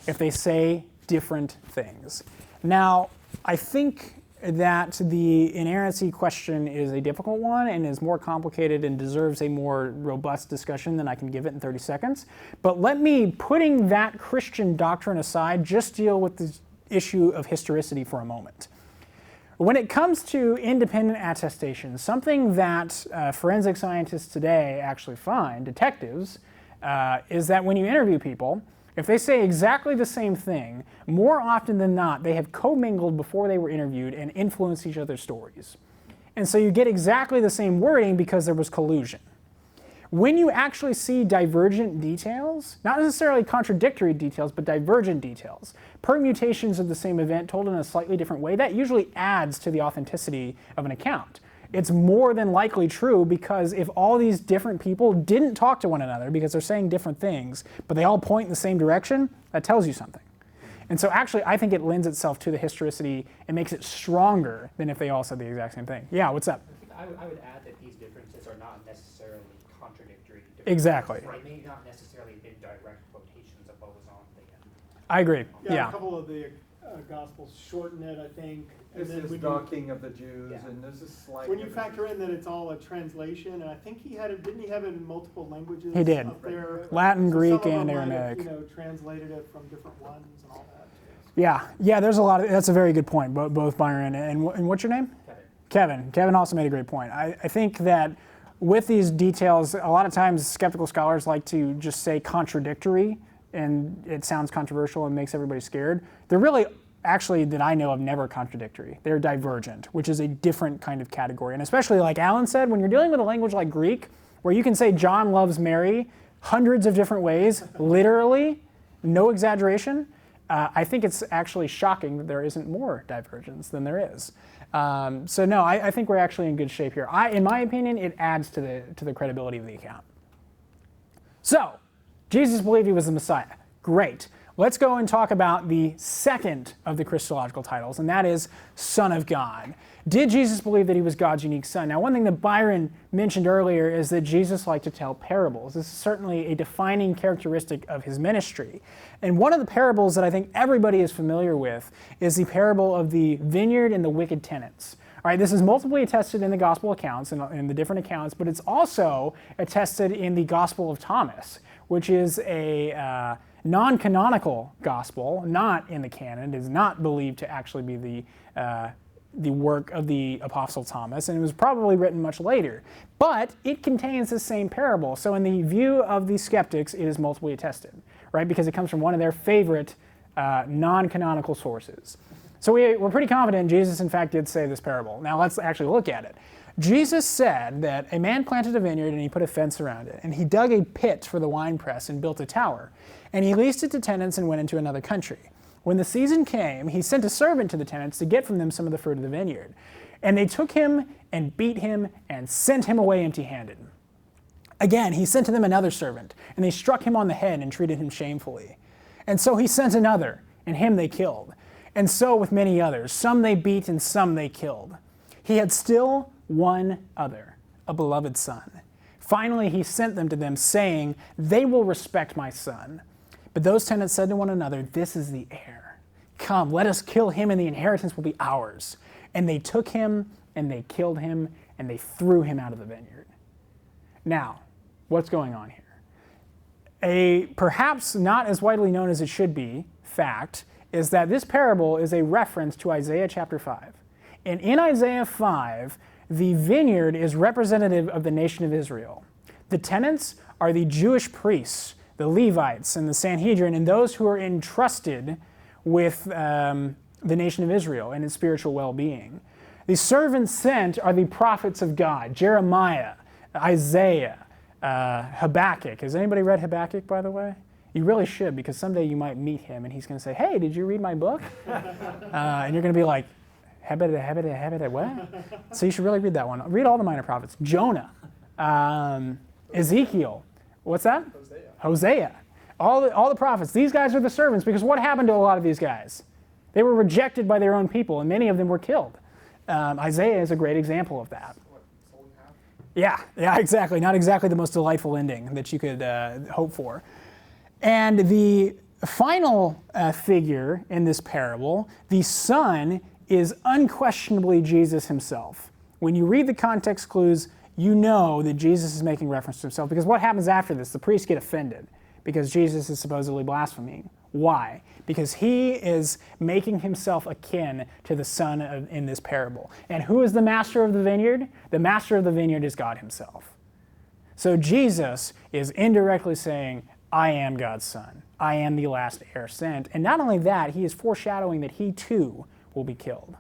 If they say different things? Now, I think that the inerrancy question is a difficult one and is more complicated and deserves a more robust discussion than I can give it in 30 seconds. But let me, putting that Christian doctrine aside, just deal with the issue of historicity for a moment. When it comes to independent attestation, something that forensic scientists today actually find, detectives, is that when you interview people, if they say exactly the same thing, more often than not, they have commingled before they were interviewed and influenced each other's stories. And so you get exactly the same wording because there was collusion. When you actually see divergent details, not necessarily contradictory details, but divergent details, permutations of the same event told in a slightly different way, that usually adds to the authenticity of an account. It's more than likely true because if all these different people didn't talk to one another because they're saying different things, but they all point in the same direction, that tells you something. And so actually, I think it lends itself to the historicity and makes it stronger than if they all said the exact same thing. Yeah, what's up? I would add that these differences are not necessarily contradictory. Exactly. They may not necessarily be direct quotations of what was on the I agree. Yeah, a couple of the Gospels shorten it, I think. This then is when docking of the Jews, Yeah. and there's a slight. when you factor in that it's all a translation, and I think didn't he have it in multiple languages? He did. Up there? Latin, So Greek, some of and them might have, Aramaic. translated it from different ones and all that. Yeah, there's a lot of, that's a very good point, both Byron and what's your name? Kevin. Kevin also made a great point. I think that with these details, a lot of times skeptical scholars like to just say contradictory, and it sounds controversial and makes everybody scared. They're really, actually, that I know of, never contradictory. They're divergent, which is a different kind of category. And especially, like Alan said, when you're dealing with a language like Greek, where you can say John loves Mary hundreds of different ways, literally, no exaggeration, I think it's actually shocking that there isn't more divergence than there is. So no, I think we're actually in good shape here. In my opinion, it adds to the credibility of the account. So, Jesus believed he was the Messiah. Great. Let's go and talk about the second of the Christological titles, and that is Son of God. Did Jesus believe that he was God's unique son? Now, one thing that Byron mentioned earlier is that Jesus liked to tell parables. This is certainly a defining characteristic of his ministry. And one of the parables that I think everybody is familiar with is the parable of the vineyard and the wicked tenants. All right, this is multiply attested in the gospel accounts and in the different accounts, but it's also attested in the Gospel of Thomas, which is a non-canonical gospel, not in the canon. It is not believed to actually be the work of the Apostle Thomas, and it was probably written much later. But it contains the same parable. So in the view of the skeptics, it is multiply attested, right? Because it comes from one of their favorite non-canonical sources. So we're pretty confident Jesus, in fact, did say this parable. Now let's actually look at it. Jesus said that a man planted a vineyard and he put a fence around it, and he dug a pit for the winepress and built a tower, and he leased it to tenants and went into another country. When the season came, he sent a servant to the tenants to get from them some of the fruit of the vineyard. And they took him and beat him and sent him away empty-handed. Again, he sent to them another servant, and they struck him on the head and treated him shamefully. And so he sent another, and him they killed. And so with many others, some they beat and some they killed. He had still one other, a beloved son. Finally, he sent them to them, saying, "They will respect my son." But those tenants said to one another, "This is the heir. Come, let us kill him, and the inheritance will be ours." And they took him, and they killed him, and they threw him out of the vineyard. Now, what's going on here? A perhaps not as widely known as it should be fact is that this parable is a reference to Isaiah chapter 5. And in Isaiah 5, the vineyard is representative of the nation of Israel. The tenants are the Jewish priests, the Levites and the Sanhedrin, and those who are entrusted with the nation of Israel and its spiritual well-being. The servants sent are the prophets of God, Jeremiah, Isaiah, Habakkuk. Has anybody read Habakkuk, by the way? You really should, because someday you might meet him and he's going to say, "Hey, did you read my book?" And you're going to be like, what? So you should really read that one. Read all the minor prophets. Jonah, Ezekiel. What's that? Hosea. All the prophets. These guys are the servants, because what happened to a lot of these guys? They were rejected by their own people, and many of them were killed. Isaiah is a great example of that. Yeah, exactly. Not exactly the most delightful ending that you could hope for. And the final figure in this parable, the son, is unquestionably Jesus himself. When you read the context clues, you know that Jesus is making reference to himself, because what happens after this? The priests get offended because Jesus is supposedly blaspheming. Why? Because he is making himself akin to the son in this parable. And who is the master of the vineyard? The master of the vineyard is God himself. So Jesus is indirectly saying, "I am God's son. I am the last heir sent." And not only that, he is foreshadowing that he too will be killed.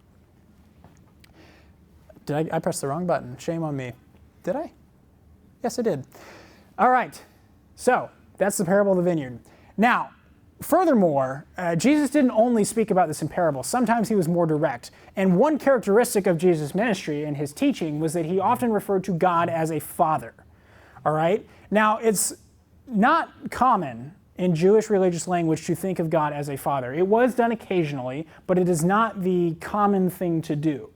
Did I press the wrong button? Shame on me. Did I? Yes, I did. All right. So that's the parable of the vineyard. Now, furthermore, Jesus didn't only speak about this in parables. Sometimes he was more direct. And one characteristic of Jesus' ministry and his teaching was that he often referred to God as a father. All right? Now, it's not common in Jewish religious language to think of God as a father. It was done occasionally, but it is not the common thing to do.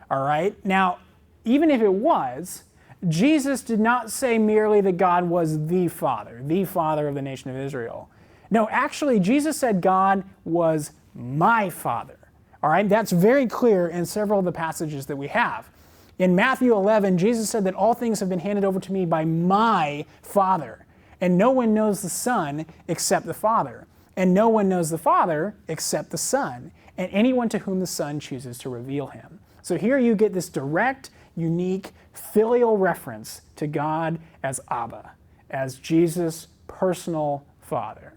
All right? Now, even if it was, Jesus did not say merely that God was the father of the nation of Israel. No, actually, Jesus said God was my Father. All right, that's very clear in several of the passages that we have. In Matthew 11, Jesus said that all things have been handed over to me by my Father, and no one knows the Son except the Father, and no one knows the Father except the Son, and anyone to whom the Son chooses to reveal him. So here you get this direct, unique, filial reference to God as Abba, as Jesus' personal Father.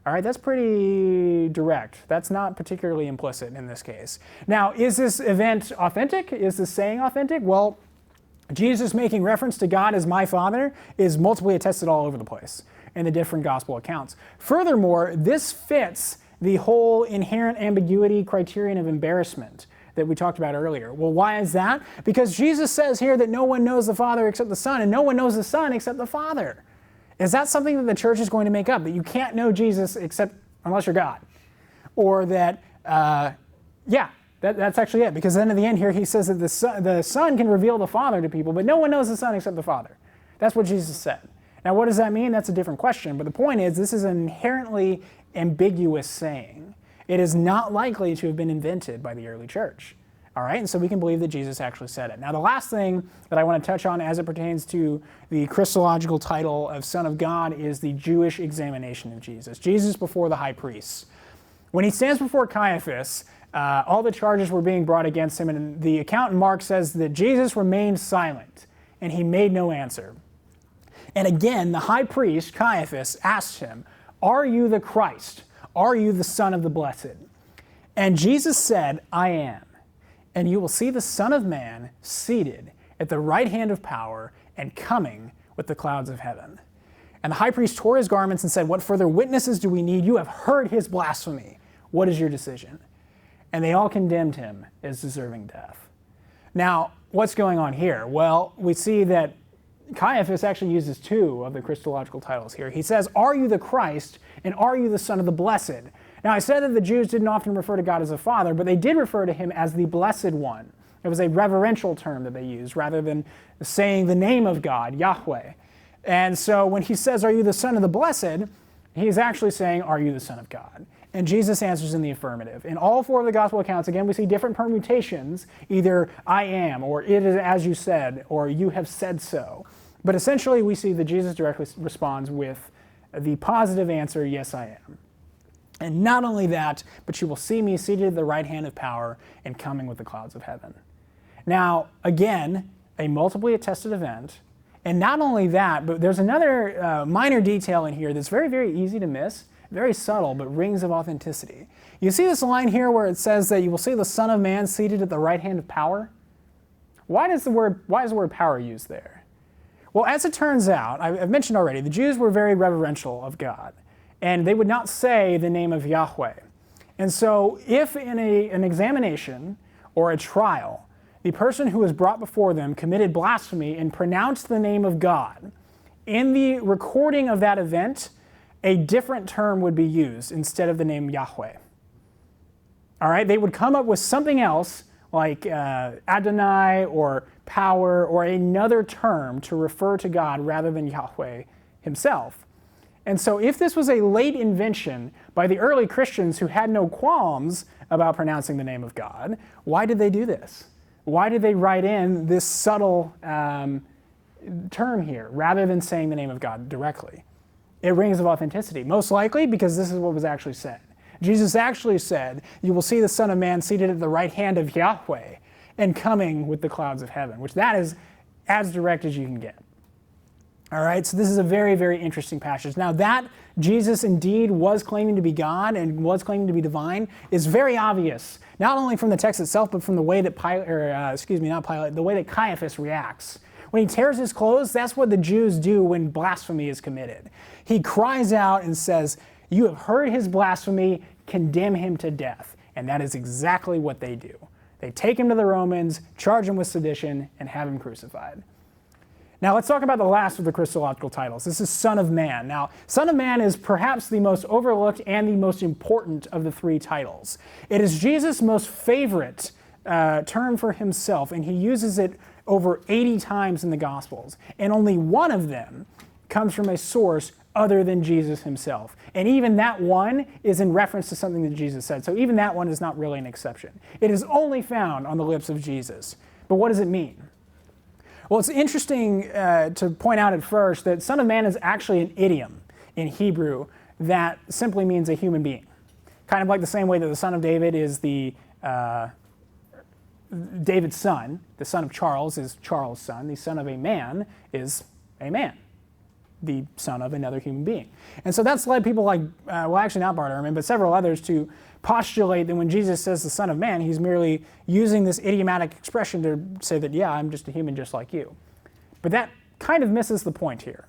All right, that's pretty direct. That's not particularly implicit in this case. Now, is this event authentic? Is this saying authentic? Well, Jesus making reference to God as my Father is multiply attested all over the place in the different gospel accounts. Furthermore, this fits the whole inherent ambiguity criterion of embarrassment that we talked about earlier. Well, why is that? Because Jesus says here that no one knows the Father except the Son, and no one knows the Son except the Father. Is that something that the church is going to make up? That you can't know Jesus except unless you're God? Or that, that's actually it. Because then at the end here, he says that the Son can reveal the Father to people, but no one knows the Son except the Father. That's what Jesus said. Now, what does that mean? That's a different question. But the point is, this is an inherently ambiguous saying. It is not likely to have been invented by the early church. All right, and so we can believe that Jesus actually said it. Now, the last thing that I want to touch on as it pertains to the Christological title of Son of God is the Jewish examination of Jesus. Jesus before the high priests. When he stands before Caiaphas, all the charges were being brought against him, and the account in Mark says that Jesus remained silent, and he made no answer. And again, the high priest, Caiaphas, asked him, "Are you the Christ? Are you the Son of the Blessed?" And Jesus said, "I am. And you will see the Son of Man seated at the right hand of power and coming with the clouds of heaven." And the high priest tore his garments and said, "What further witnesses do we need? You have heard his blasphemy. What is your decision?" And they all condemned him as deserving death. Now, what's going on here? Well, we see that Caiaphas actually uses two of the Christological titles here. He says, "Are you the Christ, and are you the Son of the Blessed?" Now, I said that the Jews didn't often refer to God as a Father, but they did refer to him as the Blessed One. It was a reverential term that they used rather than saying the name of God, Yahweh. And so when he says, "Are you the Son of the Blessed?" he's actually saying, "Are you the Son of God?" And Jesus answers in the affirmative. In all four of the gospel accounts, again, we see different permutations, either "I am," or "it is as you said," or "you have said so." But essentially, we see that Jesus directly responds with the positive answer, "Yes, I am." And not only that, but you will see me seated at the right hand of power and coming with the clouds of heaven. Now, again, a multiply attested event. And not only that, but there's another minor detail in here that's very, very easy to miss, very subtle, but rings of authenticity. You see this line here where it says that you will see the Son of Man seated at the right hand of power? Why is the word power used there? Well, as it turns out, I've mentioned already, the Jews were very reverential of God. And they would not say the name of Yahweh. And so if in an examination or a trial, the person who was brought before them committed blasphemy and pronounced the name of God, in the recording of that event, a different term would be used instead of the name Yahweh. All right, they would come up with something else like Adonai or power or another term to refer to God rather than Yahweh himself. And so if this was a late invention by the early Christians who had no qualms about pronouncing the name of God, why did they do this? Why did they write in this subtle term here rather than saying the name of God directly? It rings of authenticity, most likely because this is what was actually said. Jesus actually said, "You will see the Son of Man seated at the right hand of Yahweh and coming with the clouds of heaven," which that is as direct as you can get. All right, so this is a very, very interesting passage. Now that Jesus indeed was claiming to be God and was claiming to be divine is very obvious, not only from the text itself, but from the way that the way that Caiaphas reacts. When he tears his clothes, that's what the Jews do when blasphemy is committed. He cries out and says, "You have heard his blasphemy, condemn him to death." And that is exactly what they do. They take him to the Romans, charge him with sedition, and have him crucified. Now let's talk about the last of the Christological titles. This is Son of Man. Now, Son of Man is perhaps the most overlooked and the most important of the three titles. It is Jesus' most favorite term for himself, and he uses it over 80 times in the Gospels. And only one of them comes from a source other than Jesus himself. And even that one is in reference to something that Jesus said. So even that one is not really an exception. It is only found on the lips of Jesus. But what does it mean? Well, it's interesting to point out at first that Son of Man is actually an idiom in Hebrew that simply means a human being. Kind of like the same way that the son of David is David's son. The son of Charles is Charles' son. The son of a man is a man, the son of another human being. And so that's led people like, well, actually not Baylor Ryan, but several others to postulate that when Jesus says the Son of Man, he's merely using this idiomatic expression to say that, yeah, I'm just a human just like you. But that kind of misses the point here.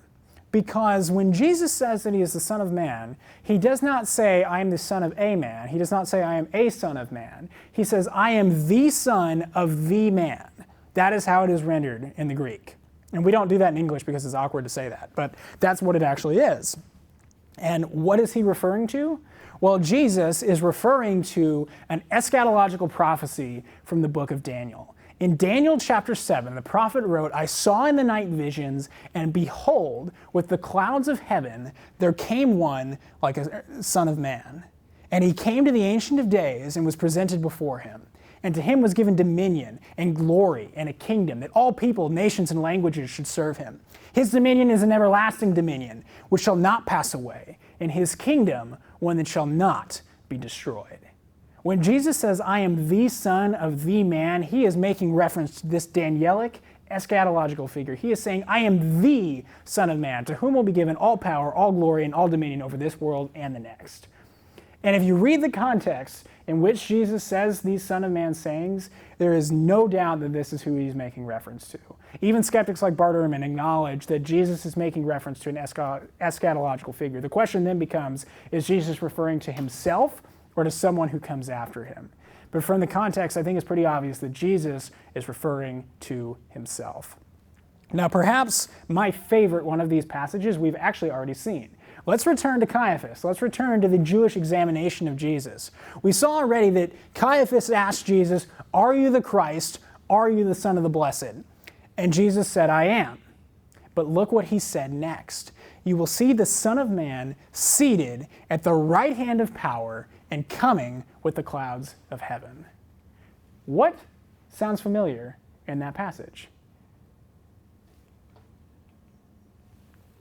Because when Jesus says that he is the Son of Man, he does not say, I am the son of a man. He does not say, I am a son of man. He says, I am the son of the man. That is how it is rendered in the Greek. And we don't do that in English because it's awkward to say that, but that's what it actually is. And what is he referring to? Well, Jesus is referring to an eschatological prophecy from the book of Daniel. In Daniel chapter 7, the prophet wrote, I saw in the night visions, and behold, with the clouds of heaven, there came one like a son of man. And he came to the Ancient of Days and was presented before him. And to him was given dominion and glory and a kingdom that all people, nations, and languages should serve him. His dominion is an everlasting dominion, which shall not pass away, and his kingdom one that shall not be destroyed. When Jesus says, I am the Son of the Man, he is making reference to this Danielic eschatological figure. He is saying, I am the Son of Man, to whom will be given all power, all glory, and all dominion over this world and the next. And if you read the context in which Jesus says these Son of Man sayings, there is no doubt that this is who he's making reference to. Even skeptics like Baylor Ryan acknowledge that Jesus is making reference to an eschatological figure. The question then becomes, is Jesus referring to himself or to someone who comes after him? But from the context, I think it's pretty obvious that Jesus is referring to himself. Now, perhaps my favorite one of these passages we've actually already seen. Let's return to Caiaphas. Let's return to the Jewish examination of Jesus. We saw already that Caiaphas asked Jesus, are you the Christ? Are you the Son of the Blessed? And Jesus said, I am. But look what he said next. You will see the Son of Man seated at the right hand of power and coming with the clouds of heaven. What sounds familiar in that passage?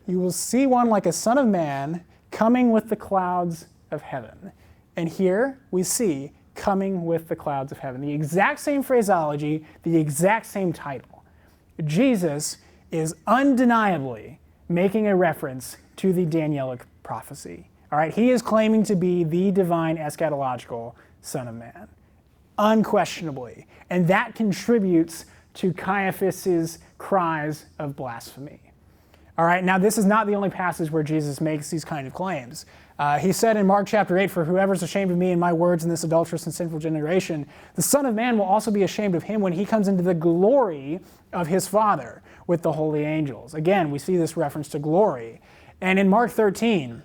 You will see one like a Son of Man coming with the clouds of heaven. And here we see coming with the clouds of heaven. The exact same phraseology, the exact same title. Jesus is undeniably making a reference to the Danielic prophecy. All right, he is claiming to be the divine eschatological Son of Man, unquestionably. And that contributes to Caiaphas's cries of blasphemy. All right, now this is not the only passage where Jesus makes these kind of claims. He said in Mark chapter 8, for whoever is ashamed of me and my words in this adulterous and sinful generation, the Son of Man will also be ashamed of him when he comes into the glory of his Father with the holy angels. Again, we see this reference to glory. And in Mark 13,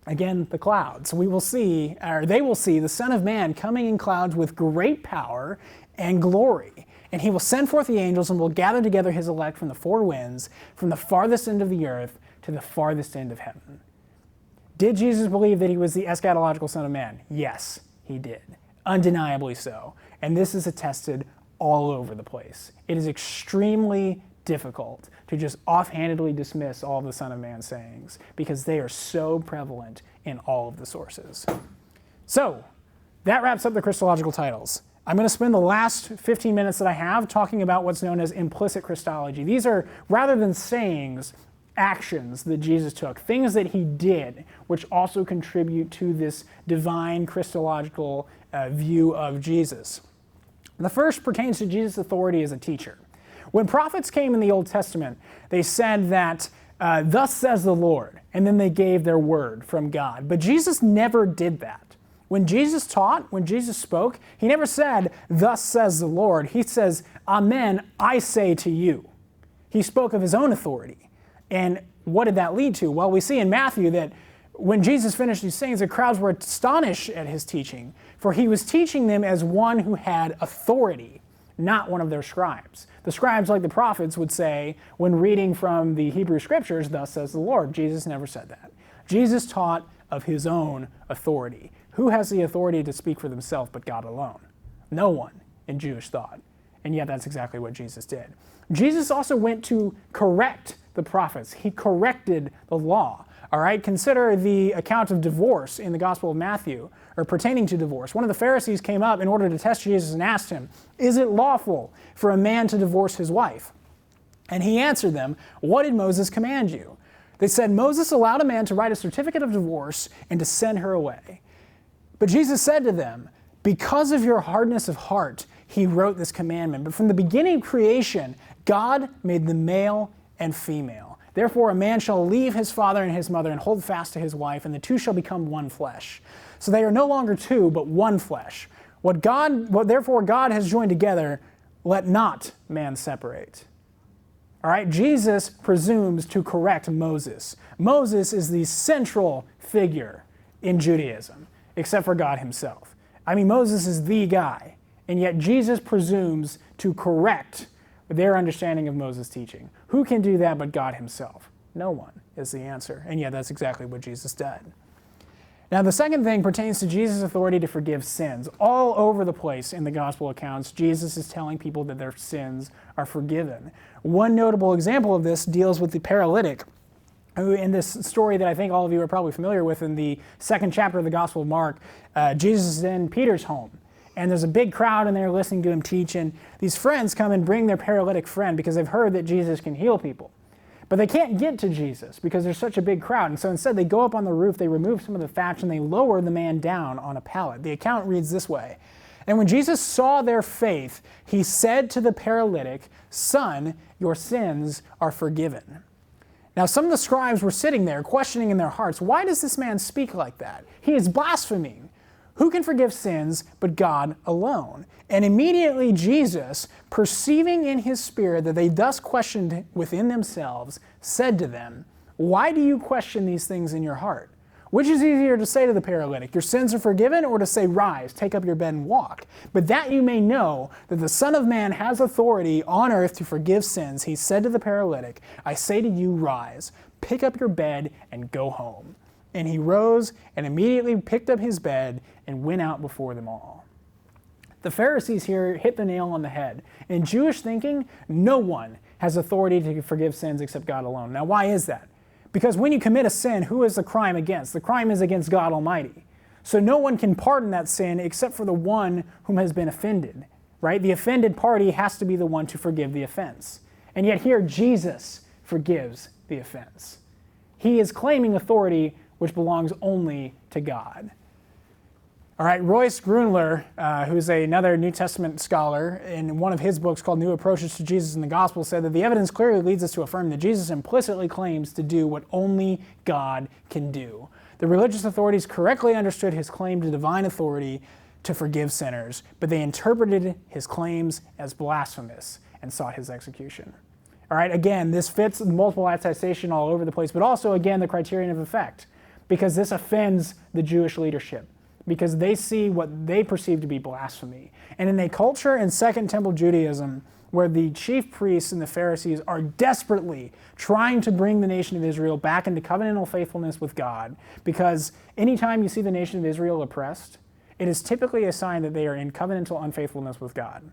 again, the clouds. We will see, or they will see the Son of Man coming in clouds with great power and glory. And he will send forth the angels and will gather together his elect from the four winds, from the farthest end of the earth to the farthest end of heaven. Did Jesus believe that he was the eschatological Son of Man? Yes, he did. Undeniably so. And this is attested all over the place. It is extremely difficult to just offhandedly dismiss all of the Son of Man sayings because they are so prevalent in all of the sources. So, that wraps up the Christological titles. I'm going to spend the last 15 minutes that I have talking about what's known as implicit Christology. These are, rather than sayings, actions that Jesus took, things that he did, which also contribute to this divine Christological view of Jesus. The first pertains to Jesus' authority as a teacher. When prophets came in the Old Testament, they said that, thus says the Lord, and then they gave their word from God. But Jesus never did that. When Jesus taught, when Jesus spoke, he never said, thus says the Lord. He says, amen, I say to you. He spoke of his own authority. And what did that lead to? Well, we see in Matthew that when Jesus finished these sayings, the crowds were astonished at his teaching, for he was teaching them as one who had authority not one of their scribes. The scribes, like the prophets, would say, when reading from the Hebrew Scriptures, thus says the Lord. Jesus never said that. Jesus taught of his own authority. Who has the authority to speak for themselves but God alone? No one in Jewish thought. And yet that's exactly what Jesus did. Jesus also went to correct the prophets. He corrected the law. All right, consider the account of divorce in the Gospel of Matthew, or pertaining to divorce. One of the Pharisees came up in order to test Jesus and asked him, "Is it lawful for a man to divorce his wife?" And he answered them, "What did Moses command you?" They said, "Moses allowed a man to write a certificate of divorce and to send her away." But Jesus said to them, "Because of your hardness of heart, he wrote this commandment. But from the beginning of creation, God made them male and female. Therefore, a man shall leave his father and his mother and hold fast to his wife, and the two shall become one flesh. So they are no longer two, but one flesh. What therefore God has joined together, let not man separate." All right, Jesus presumes to correct Moses. Moses is the central figure in Judaism, except for God himself. I mean, Moses is the guy, and yet Jesus presumes to correct their understanding of Moses' teaching. Who can do that but God himself? No one is the answer, and yet that's exactly what Jesus did. Now, the second thing pertains to Jesus' authority to forgive sins. All over the place in the gospel accounts, Jesus is telling people that their sins are forgiven. One notable example of this deals with the paralytic, who in this story that I think all of you are probably familiar with in the second chapter of the Gospel of Mark, Jesus is in Peter's home. And there's a big crowd in there listening to him teach, and these friends come and bring their paralytic friend because they've heard that Jesus can heal people. But they can't get to Jesus because there's such a big crowd. And so instead they go up on the roof, they remove some of the thatch, and they lower the man down on a pallet. The account reads this way: "And when Jesus saw their faith, he said to the paralytic, 'Son, your sins are forgiven.'" Now some of the scribes were sitting there questioning in their hearts, why does this man speak like that? He is blaspheming. Who can forgive sins but God alone? And immediately Jesus, perceiving in his spirit that they thus questioned within themselves, said to them, "Why do you question these things in your heart? Which is easier to say to the paralytic, 'Your sins are forgiven,' or to say, 'Rise, take up your bed and walk'? But that you may know that the Son of Man has authority on earth to forgive sins, he said to the paralytic, 'I say to you, rise, pick up your bed and go home.' And he rose and immediately picked up his bed and went out before them all." The Pharisees here hit the nail on the head. In Jewish thinking, no one has authority to forgive sins except God alone. Now, why is that? Because when you commit a sin, who is the crime against? The crime is against God Almighty. So no one can pardon that sin except for the one whom has been offended, right? The offended party has to be the one to forgive the offense. And yet here, Jesus forgives the offense. He is claiming authority which belongs only to God. All right, Royce Grunler, who's another New Testament scholar, in one of his books called New Approaches to Jesus in the Gospel, said that the evidence clearly leads us to affirm that Jesus implicitly claims to do what only God can do. The religious authorities correctly understood his claim to divine authority to forgive sinners, but they interpreted his claims as blasphemous and sought his execution. All right, again, this fits multiple attestation all over the place, but also, again, the criterion of effect, because this offends the Jewish leadership, because they see what they perceive to be blasphemy. And in a culture in Second Temple Judaism where the chief priests and the Pharisees are desperately trying to bring the nation of Israel back into covenantal faithfulness with God, because anytime you see the nation of Israel oppressed, it is typically a sign that they are in covenantal unfaithfulness with God.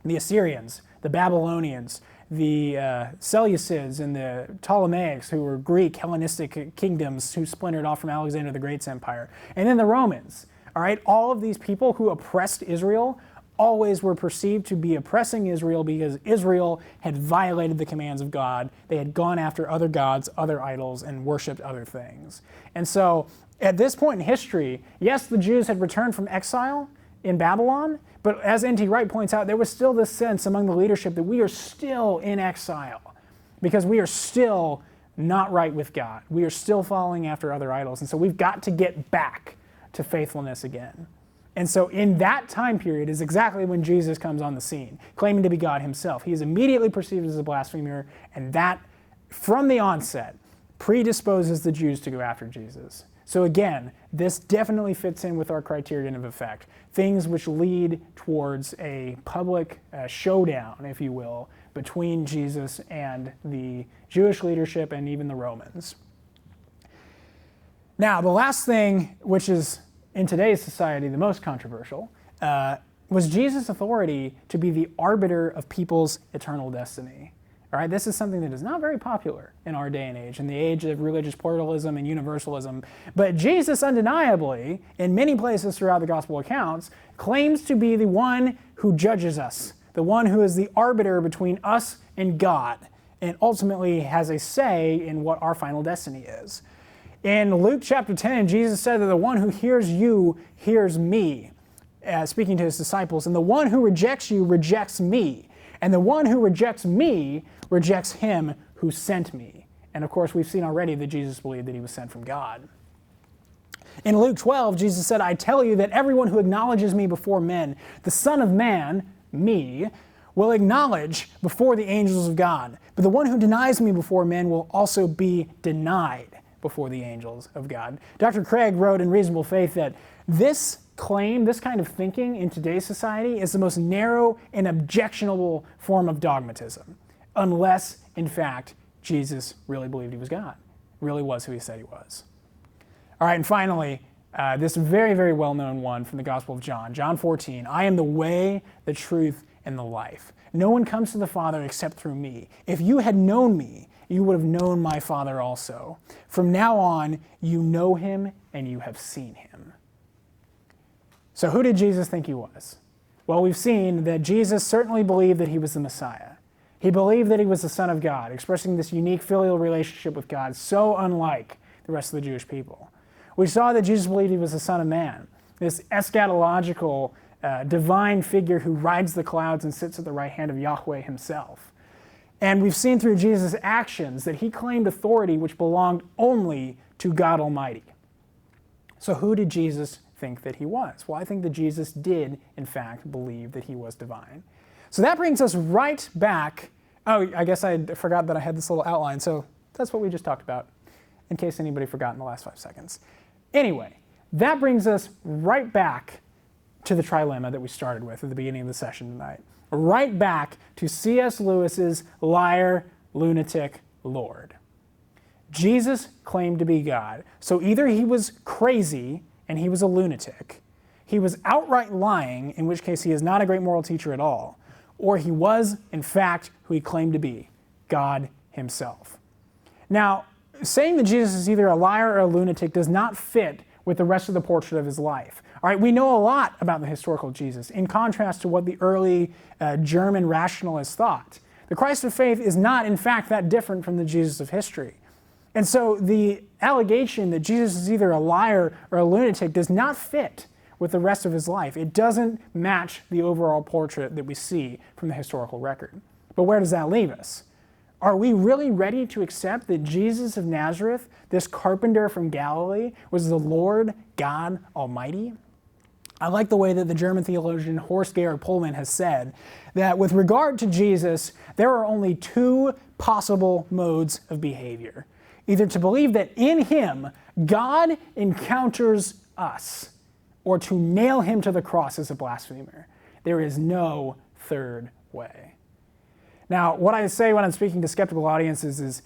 The Assyrians, the Babylonians, the Seleucids and the Ptolemaics, who were Greek Hellenistic kingdoms who splintered off from Alexander the Great's empire, and then the Romans. All right, all of these people who oppressed Israel always were perceived to be oppressing Israel because Israel had violated the commands of God. They had gone after other gods, other idols, and worshipped other things. And so at this point in history, yes, the Jews had returned from exile in Babylon, but as N.T. Wright points out, there was still this sense among the leadership that we are still in exile because we are still not right with God. We are still following after other idols, and so we've got to get back to faithfulness again. And so in that time period is exactly when Jesus comes on the scene, claiming to be God himself. He is immediately perceived as a blasphemer, and that, from the onset, predisposes the Jews to go after Jesus. So again, this definitely fits in with our criterion of effect. Things which lead towards a public showdown, if you will, between Jesus and the Jewish leadership and even the Romans. Now, the last thing, which is in today's society the most controversial, was Jesus' authority to be the arbiter of people's eternal destiny. All right, this is something that is not very popular in our day and age, in the age of religious pluralism and universalism. But Jesus, undeniably, in many places throughout the gospel accounts, claims to be the one who judges us, the one who is the arbiter between us and God, and ultimately has a say in what our final destiny is. In Luke chapter 10, Jesus said that the one who hears you hears me, speaking to his disciples, and the one who rejects you rejects me, and the one who rejects me rejects him who sent me. And of course, we've seen already that Jesus believed that he was sent from God. In Luke 12, Jesus said, I tell you that everyone who acknowledges me before men, the Son of Man, me, will acknowledge before the angels of God. But the one who denies me before men will also be denied before the angels of God. Dr. Craig wrote in Reasonable Faith that this claim, this kind of thinking in today's society is the most narrow and objectionable form of dogmatism, unless, in fact, Jesus really believed he was God, really was who he said he was. All right, and finally, this very, very well-known one from the Gospel of John, John 14, I am the way, the truth, and the life. No one comes to the Father except through me. If you had known me, you would have known my Father also. From now on, you know him and you have seen him. So who did Jesus think he was? Well, we've seen that Jesus certainly believed that he was the Messiah. He believed that he was the Son of God, expressing this unique filial relationship with God, so unlike the rest of the Jewish people. We saw that Jesus believed he was the Son of Man, this eschatological, divine figure who rides the clouds and sits at the right hand of Yahweh himself. And we've seen through Jesus' actions that he claimed authority which belonged only to God Almighty. So who did Jesus think that he was? Well, I think that Jesus did, in fact, believe that he was divine. So that brings us right back. Oh, I guess I forgot that I had this little outline, so that's what we just talked about, in case anybody forgot in the last 5 seconds. Anyway, that brings us right back to the trilemma that we started with at the beginning of the session tonight. Right back to C.S. Lewis's liar, lunatic, Lord. Jesus claimed to be God, so either he was crazy and he was a lunatic, he was outright lying, in which case he is not a great moral teacher at all, or he was, in fact, who he claimed to be, God himself. Now, saying that Jesus is either a liar or a lunatic does not fit with the rest of the portrait of his life. All right, we know a lot about the historical Jesus, in contrast to what the early German rationalists thought. The Christ of faith is not, in fact, that different from the Jesus of history. And so the allegation that Jesus is either a liar or a lunatic does not fit with the rest of his life. It doesn't match the overall portrait that we see from the historical record. But where does that leave us? Are we really ready to accept that Jesus of Nazareth, this carpenter from Galilee, was the Lord God Almighty? I like the way that the German theologian Horst Georg Pullman has said that with regard to Jesus, there are only two possible modes of behavior. Either to believe that in him, God encounters us, or to nail him to the cross as a blasphemer. There is no third way. Now, what I say when I'm speaking to skeptical audiences is,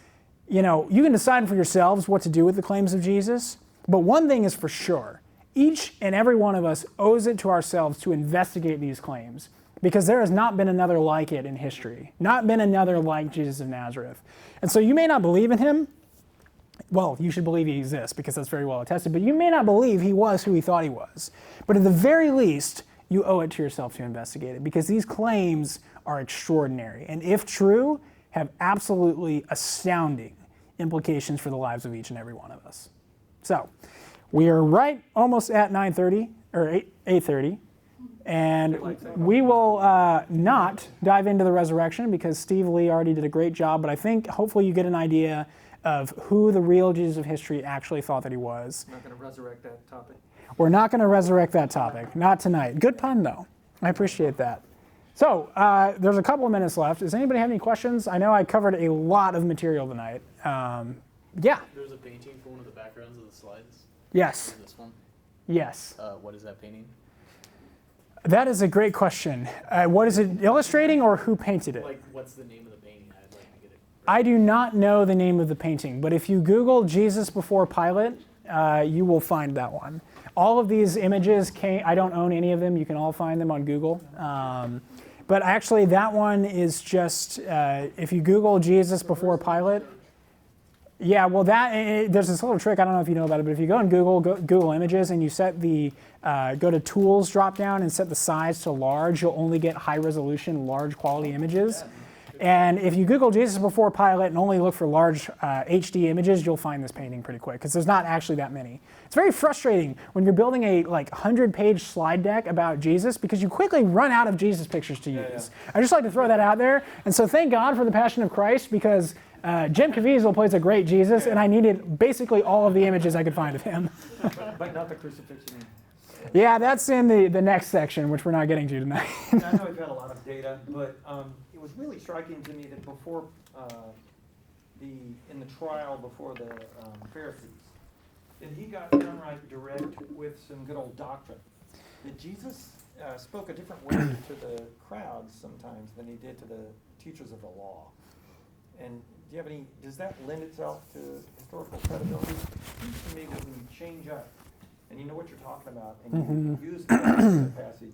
you can decide for yourselves what to do with the claims of Jesus, but one thing is for sure. Each and every one of us owes it to ourselves to investigate these claims, because there has not been another like it in history, not been another like Jesus of Nazareth. And so you may not believe in him. Well, you should believe he exists, because that's very well attested, but you may not believe he was who he thought he was. But at the very least, you owe it to yourself to investigate it, because these claims are extraordinary, and if true, have absolutely astounding implications for the lives of each and every one of us. So, we are right almost at 9:30, or 8:30, and we will not dive into the resurrection, because Steve Lee already did a great job, but I think hopefully you get an idea of who the real Jesus of history actually thought that he was. I'm not going to resurrect that topic. We're not going to resurrect that topic, not tonight. Good pun, though. I appreciate that. So, there's a couple of minutes left. Does anybody have any questions? I know I covered a lot of material tonight. Yeah? There's a painting for one of the backgrounds of the slides. Yes. This one? Yes. What is that painting? That is a great question. What is it illustrating, or who painted it? Like, what's the name of the painting? I'd like to get it. I do not know the name of the painting, but if you Google Jesus before Pilate, you will find that one. All of these images I don't own any of them. You can all find them on Google. But actually, that one is just, if you Google Jesus before Pilate, yeah, well, there's this little trick. I don't know if you know about it, but if you go on Google Images and you set go to Tools drop down and set the size to large, you'll only get high resolution, large quality images. And if you Google Jesus before Pilate and only look for large HD images, you'll find this painting pretty quick, because there's not actually that many. It's very frustrating when you're building a 100-page slide deck about Jesus, because you quickly run out of Jesus pictures to use. I just like to throw that out there. And so thank God for the Passion of Christ, because Jim Caviezel plays a great Jesus, and I needed basically all of the images I could find of him. But not the crucifixion. Yeah, that's in the next section, which we're not getting to tonight. I know we've got a lot of data, but it was really striking to me that before in the trial before the Pharisees, that he got downright direct with some good old doctrine. That Jesus spoke a different way to the crowds sometimes than he did to the teachers of the law. And does that lend itself to historical credibility? It seems to me that when you change up and you know what you're talking about and you use the passage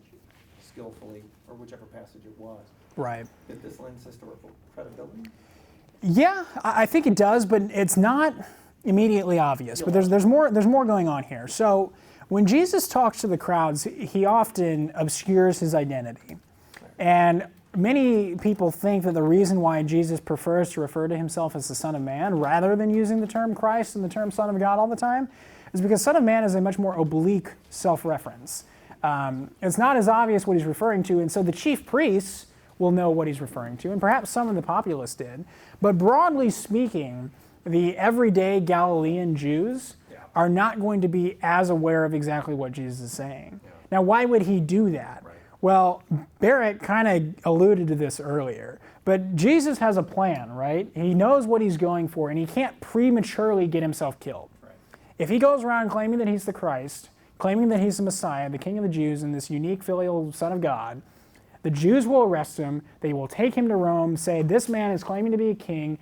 skillfully, or whichever passage it was, Right. that this lends historical credibility? Yeah, I think it does, but it's not immediately obvious. But there's more going on here. So when Jesus talks to the crowds, he often obscures his identity. And many people think that the reason why Jesus prefers to refer to himself as the Son of Man rather than using the term Christ and the term Son of God all the time is because Son of Man is a much more oblique self-reference. It's not as obvious what he's referring to, and so the chief priests will know what he's referring to, and perhaps some of the populace did. But broadly speaking, the everyday Galilean Jews are not going to be as aware of exactly what Jesus is saying. Now, why would he do that? Well, Barrett kind of alluded to this earlier, but Jesus has a plan, right? He knows what he's going for, and he can't prematurely get himself killed. If he goes around claiming that he's the Christ, claiming that he's the Messiah, the King of the Jews, and this unique filial Son of God, the Jews will arrest him, they will take him to Rome, say, this man is claiming to be a king,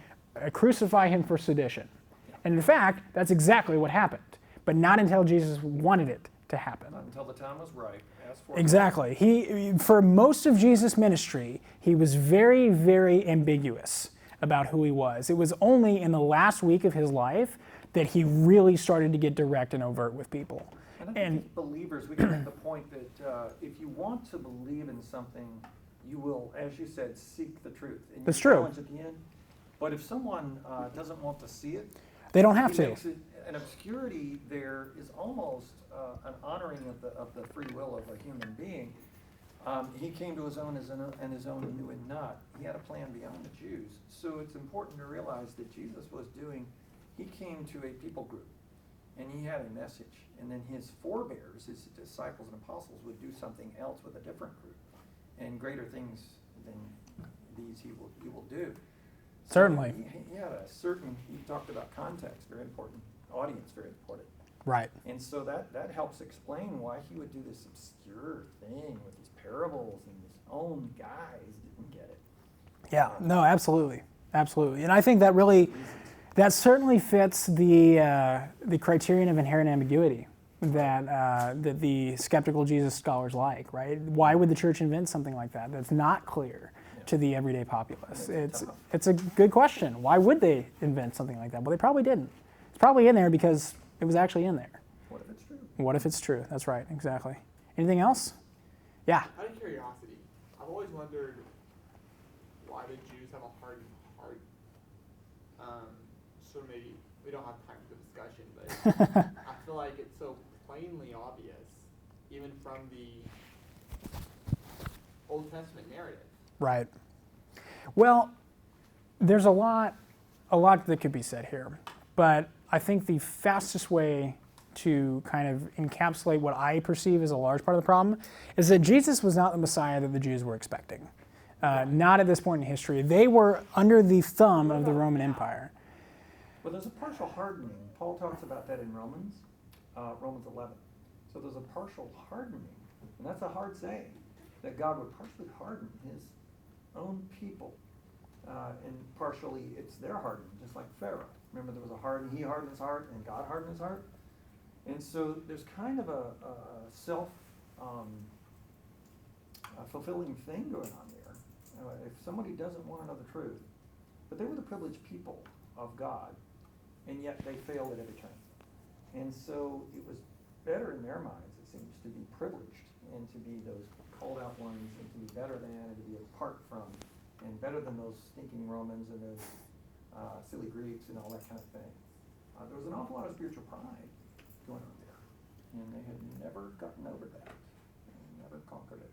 crucify him for sedition. And in fact, that's exactly what happened, but not until Jesus wanted it to happen. Not until the time was right. Exactly. For most of Jesus' ministry, he was very, very ambiguous about who he was. It was only in the last week of his life that he really started to get direct and overt with people. And as believers, we can make the point that if you want to believe in something, you will, as you said, seek the truth. And that's true. At the end. But if someone doesn't want to see it, they don't have to. An obscurity there is almost an honoring of the free will of a human being. He came to his own, and his own knew him not. He had a plan beyond the Jews. So it's important to realize that Jesus was he came to a people group, and he had a message. And then his forebears, his disciples and apostles, would do something else with a different group. And greater things than these he will do. So certainly. He had he talked about context, very important, audience, very important. Right. And so that helps explain why he would do this obscure thing with these parables, and his own guys didn't get it. Yeah, no, absolutely. Absolutely. And I think that certainly fits the criterion of inherent ambiguity that the skeptical Jesus scholars like, right? Why would the church invent something like that that's not clear to the everyday populace? It's a good question. Why would they invent something like that? Well, they probably didn't. It's probably in there because it was actually in there. What if it's true? What if it's true? That's right, exactly. Anything else? Yeah. Out of curiosity, I've always wondered why the Jews have a hard heart. So maybe we don't have time for discussion, but I feel like it's so plainly obvious, even from the Old Testament narrative. Right. Well, there's a lot that could be said here, but I think the fastest way to kind of encapsulate what I perceive as a large part of the problem is that Jesus was not the Messiah that the Jews were expecting. Not at this point in history. They were under the thumb of the Roman Empire. Well, there's a partial hardening. Paul talks about that in Romans, Romans 11. So there's a partial hardening, and that's a hard saying, that God would partially harden his own people. And partially it's their hardening, just like Pharaoh. Remember, there was he hardened his heart, and God hardened his heart. And so there's kind of a fulfilling thing going on there. If somebody doesn't want to know the truth, but they were the privileged people of God, and yet they failed at every turn. And so it was better in their minds, it seems, to be privileged and to be those called out ones and to be better than and to be apart from and better than those stinking Romans and those silly Greeks and all that kind of thing. There was an awful lot of spiritual pride going on there, and they had never gotten over that, and never conquered it.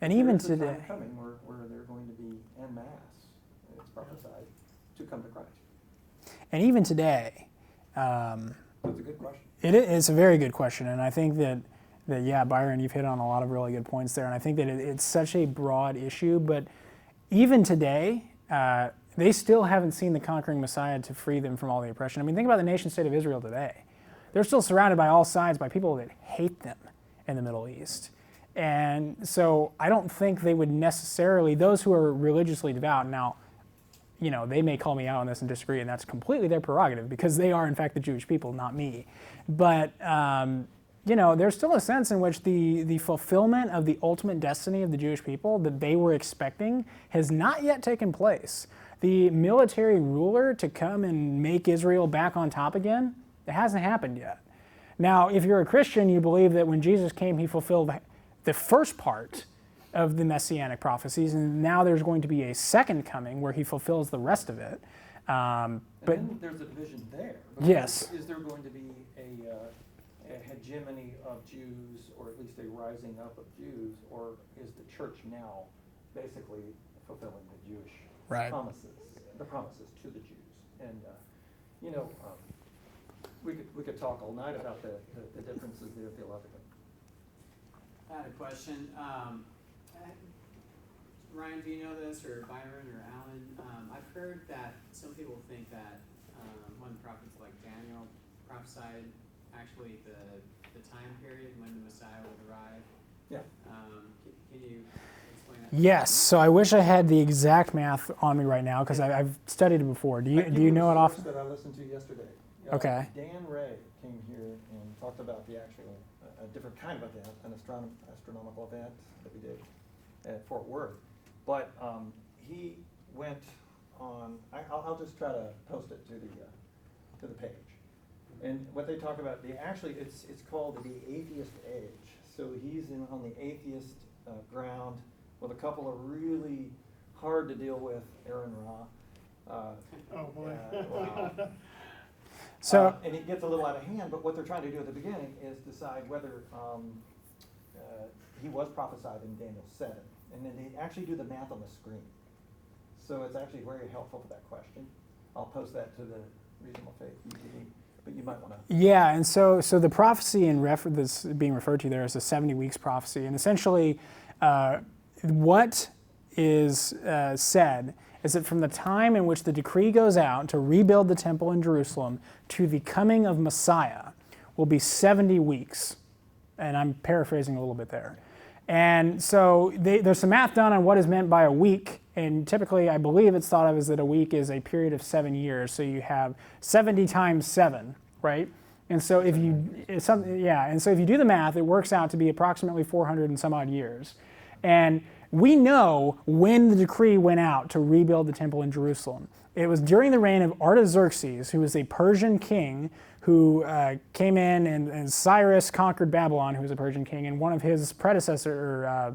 And even There's a today, time coming where they're going to be en masse, it's prophesied, to come to Christ. and even today, That's a good question. it's a very good question, and I think that yeah, Byron, you've hit on a lot of really good points there, and I think that it's such a broad issue, but even today, they still haven't seen the conquering Messiah to free them from all the oppression. I mean, think about the nation state of Israel today. They're still surrounded by all sides by people that hate them in the Middle East. And so I don't think they would necessarily, those who are religiously devout, now, you know, they may call me out on this and disagree, and that's completely their prerogative because they are, in fact, the Jewish people, not me. But, you know, there's still a sense in which the fulfillment of the ultimate destiny of the Jewish people that they were expecting has not yet taken place. The military ruler to come and make Israel back on top again, it hasn't happened yet. Now, if you're a Christian, you believe that when Jesus came, he fulfilled the first part of the messianic prophecies, and now there's going to be a second coming where he fulfills the rest of it. But then there's a division there. Yes. Is there going to be a hegemony of Jews, or at least a rising up of Jews, or is the church now basically fulfilling the Jewish promises, the promises to the Jews? And you know, we could talk all night about the differences there theologically. I had a question. Ryan, do you know this, or Byron, or Alan? I've heard that some people think that when prophets like Daniel prophesied actually the time period when the Messiah would arrive. Yeah. Can you explain that? Yes. So I wish I had the exact math on me right now because I've studied it before. Do you know it off? That I listened to yesterday. Okay. Dan Ray came here and talked about the actual, a different kind of event, an astronomical event that we did at Fort Worth. But he went on. I'll just try to post it to the page. And what they talk about, it's called the atheist age. So he's on the atheist ground with a couple of really hard to deal with Aaron Ra. Oh boy. Wow. So and it gets a little out of hand, but what they're trying to do at the beginning is decide whether he was prophesied in Daniel 7. And then they actually do the math on the screen. So it's actually very helpful for that question. I'll post that to the Reasonable Faith UTV, but you might want to. yeah, and so the prophecy that's being referred to there is a 70 weeks prophecy, and essentially what is said is that from the time in which the decree goes out to rebuild the temple in Jerusalem to the coming of Messiah will be 70 weeks. And I'm paraphrasing a little bit there. And so there's some math done on what is meant by a week. And typically, I believe it's thought of as that a week is a period of 7 years. So you have 70 times 7, right? And so if you do the math, it works out to be approximately 400 and some odd years. And we know when the decree went out to rebuild the temple in Jerusalem. It was during the reign of Artaxerxes, who was a Persian king who came in, and Cyrus conquered Babylon, who was a Persian king, and one of his the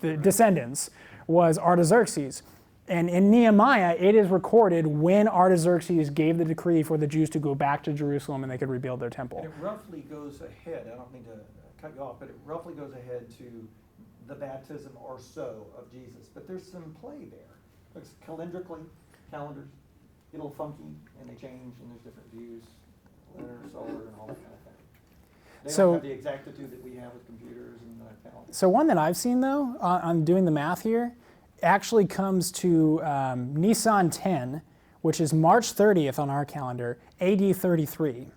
descendants was Artaxerxes. And in Nehemiah, it is recorded when Artaxerxes gave the decree for the Jews to go back to Jerusalem and they could rebuild their temple. And it roughly goes ahead, I don't mean to cut you off, but it roughly goes ahead to the baptism or so of Jesus. But there's some play there. Looks calendars get a little funky and they change and there's different views, lunar, solar, and all that kind of thing. They don't have the exactitude that we have with computers and calendars. So one that I've seen though, on doing the math here, actually comes to Nisan 10, which is March 30th on our calendar, AD 33.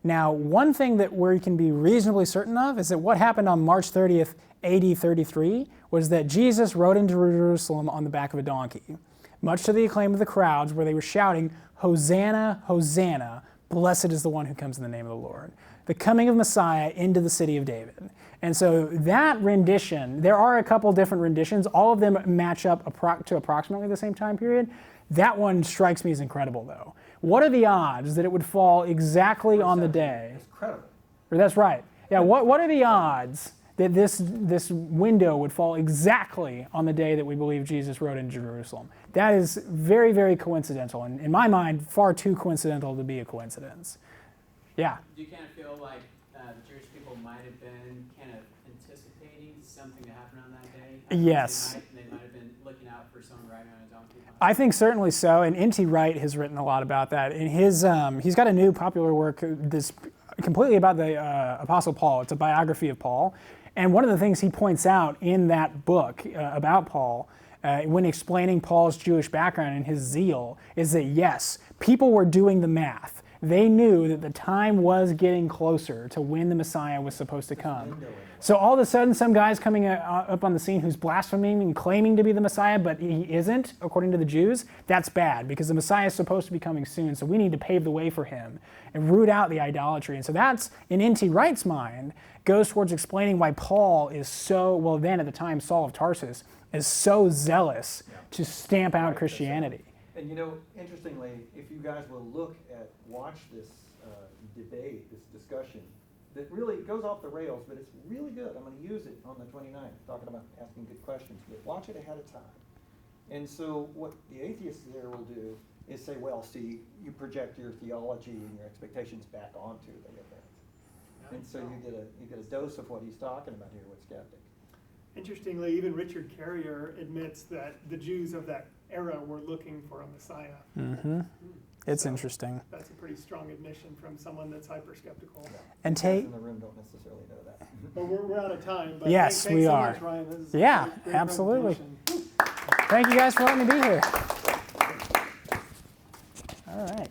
Now, one thing that we can be reasonably certain of is that what happened on March 30th, AD 33, was that Jesus rode into Jerusalem on the back of a donkey, much to the acclaim of the crowds, where they were shouting, "Hosanna, Hosanna, blessed is the one who comes in the name of the Lord." The coming of Messiah into the city of David. And so that rendition, there are a couple different renditions. All of them match up to approximately the same time period. That one strikes me as incredible, though. What are the odds that it would fall exactly on the day? It's credible. That's right. Yeah, what are the odds that this window would fall exactly on the day that we believe Jesus rode in Jerusalem? That is very, very coincidental, and in my mind, far too coincidental to be a coincidence. Yeah? Do you kind of feel like the Jewish people might have been kind of anticipating something to happen on that day? Yes. They might have been looking out for someone riding on a donkey. I think certainly so, and N.T. Wright has written a lot about that. In his, he's got a new popular work that's completely about the Apostle Paul. It's a biography of Paul, and one of the things he points out in that book about Paul, when explaining Paul's Jewish background and his zeal, is that yes, people were doing the math. They knew that the time was getting closer to when the Messiah was supposed to come. So all of a sudden, some guy's coming up on the scene who's blaspheming and claiming to be the Messiah, but he isn't, according to the Jews. That's bad, because the Messiah is supposed to be coming soon, so we need to pave the way for him and root out the idolatry. And so that's, in N.T. Wright's mind, goes towards explaining why Paul is so, well then at the time, Saul of Tarsus, is so zealous to stamp out Christianity. And interestingly, if you guys will watch this debate, this discussion, that really goes off the rails, but it's really good. I'm going to use it on the 29th, talking about asking good questions, but watch it ahead of time. And so what the atheists there will do is say, well, see, you project your theology and your expectations back onto the event. And so you get a dose of what he's talking about here with skeptic. Interestingly, even Richard Carrier admits that the Jews of that era were looking for a Messiah. Mm-hmm. It's interesting. That's a pretty strong admission from someone that's hyper-skeptical. Yeah. And Tate? In the room don't necessarily know that. But we're out of time. But Yes, thanks we so are. much, Ryan. This is Yeah, a great absolutely. presentation. Thank you guys for letting me be here. All right.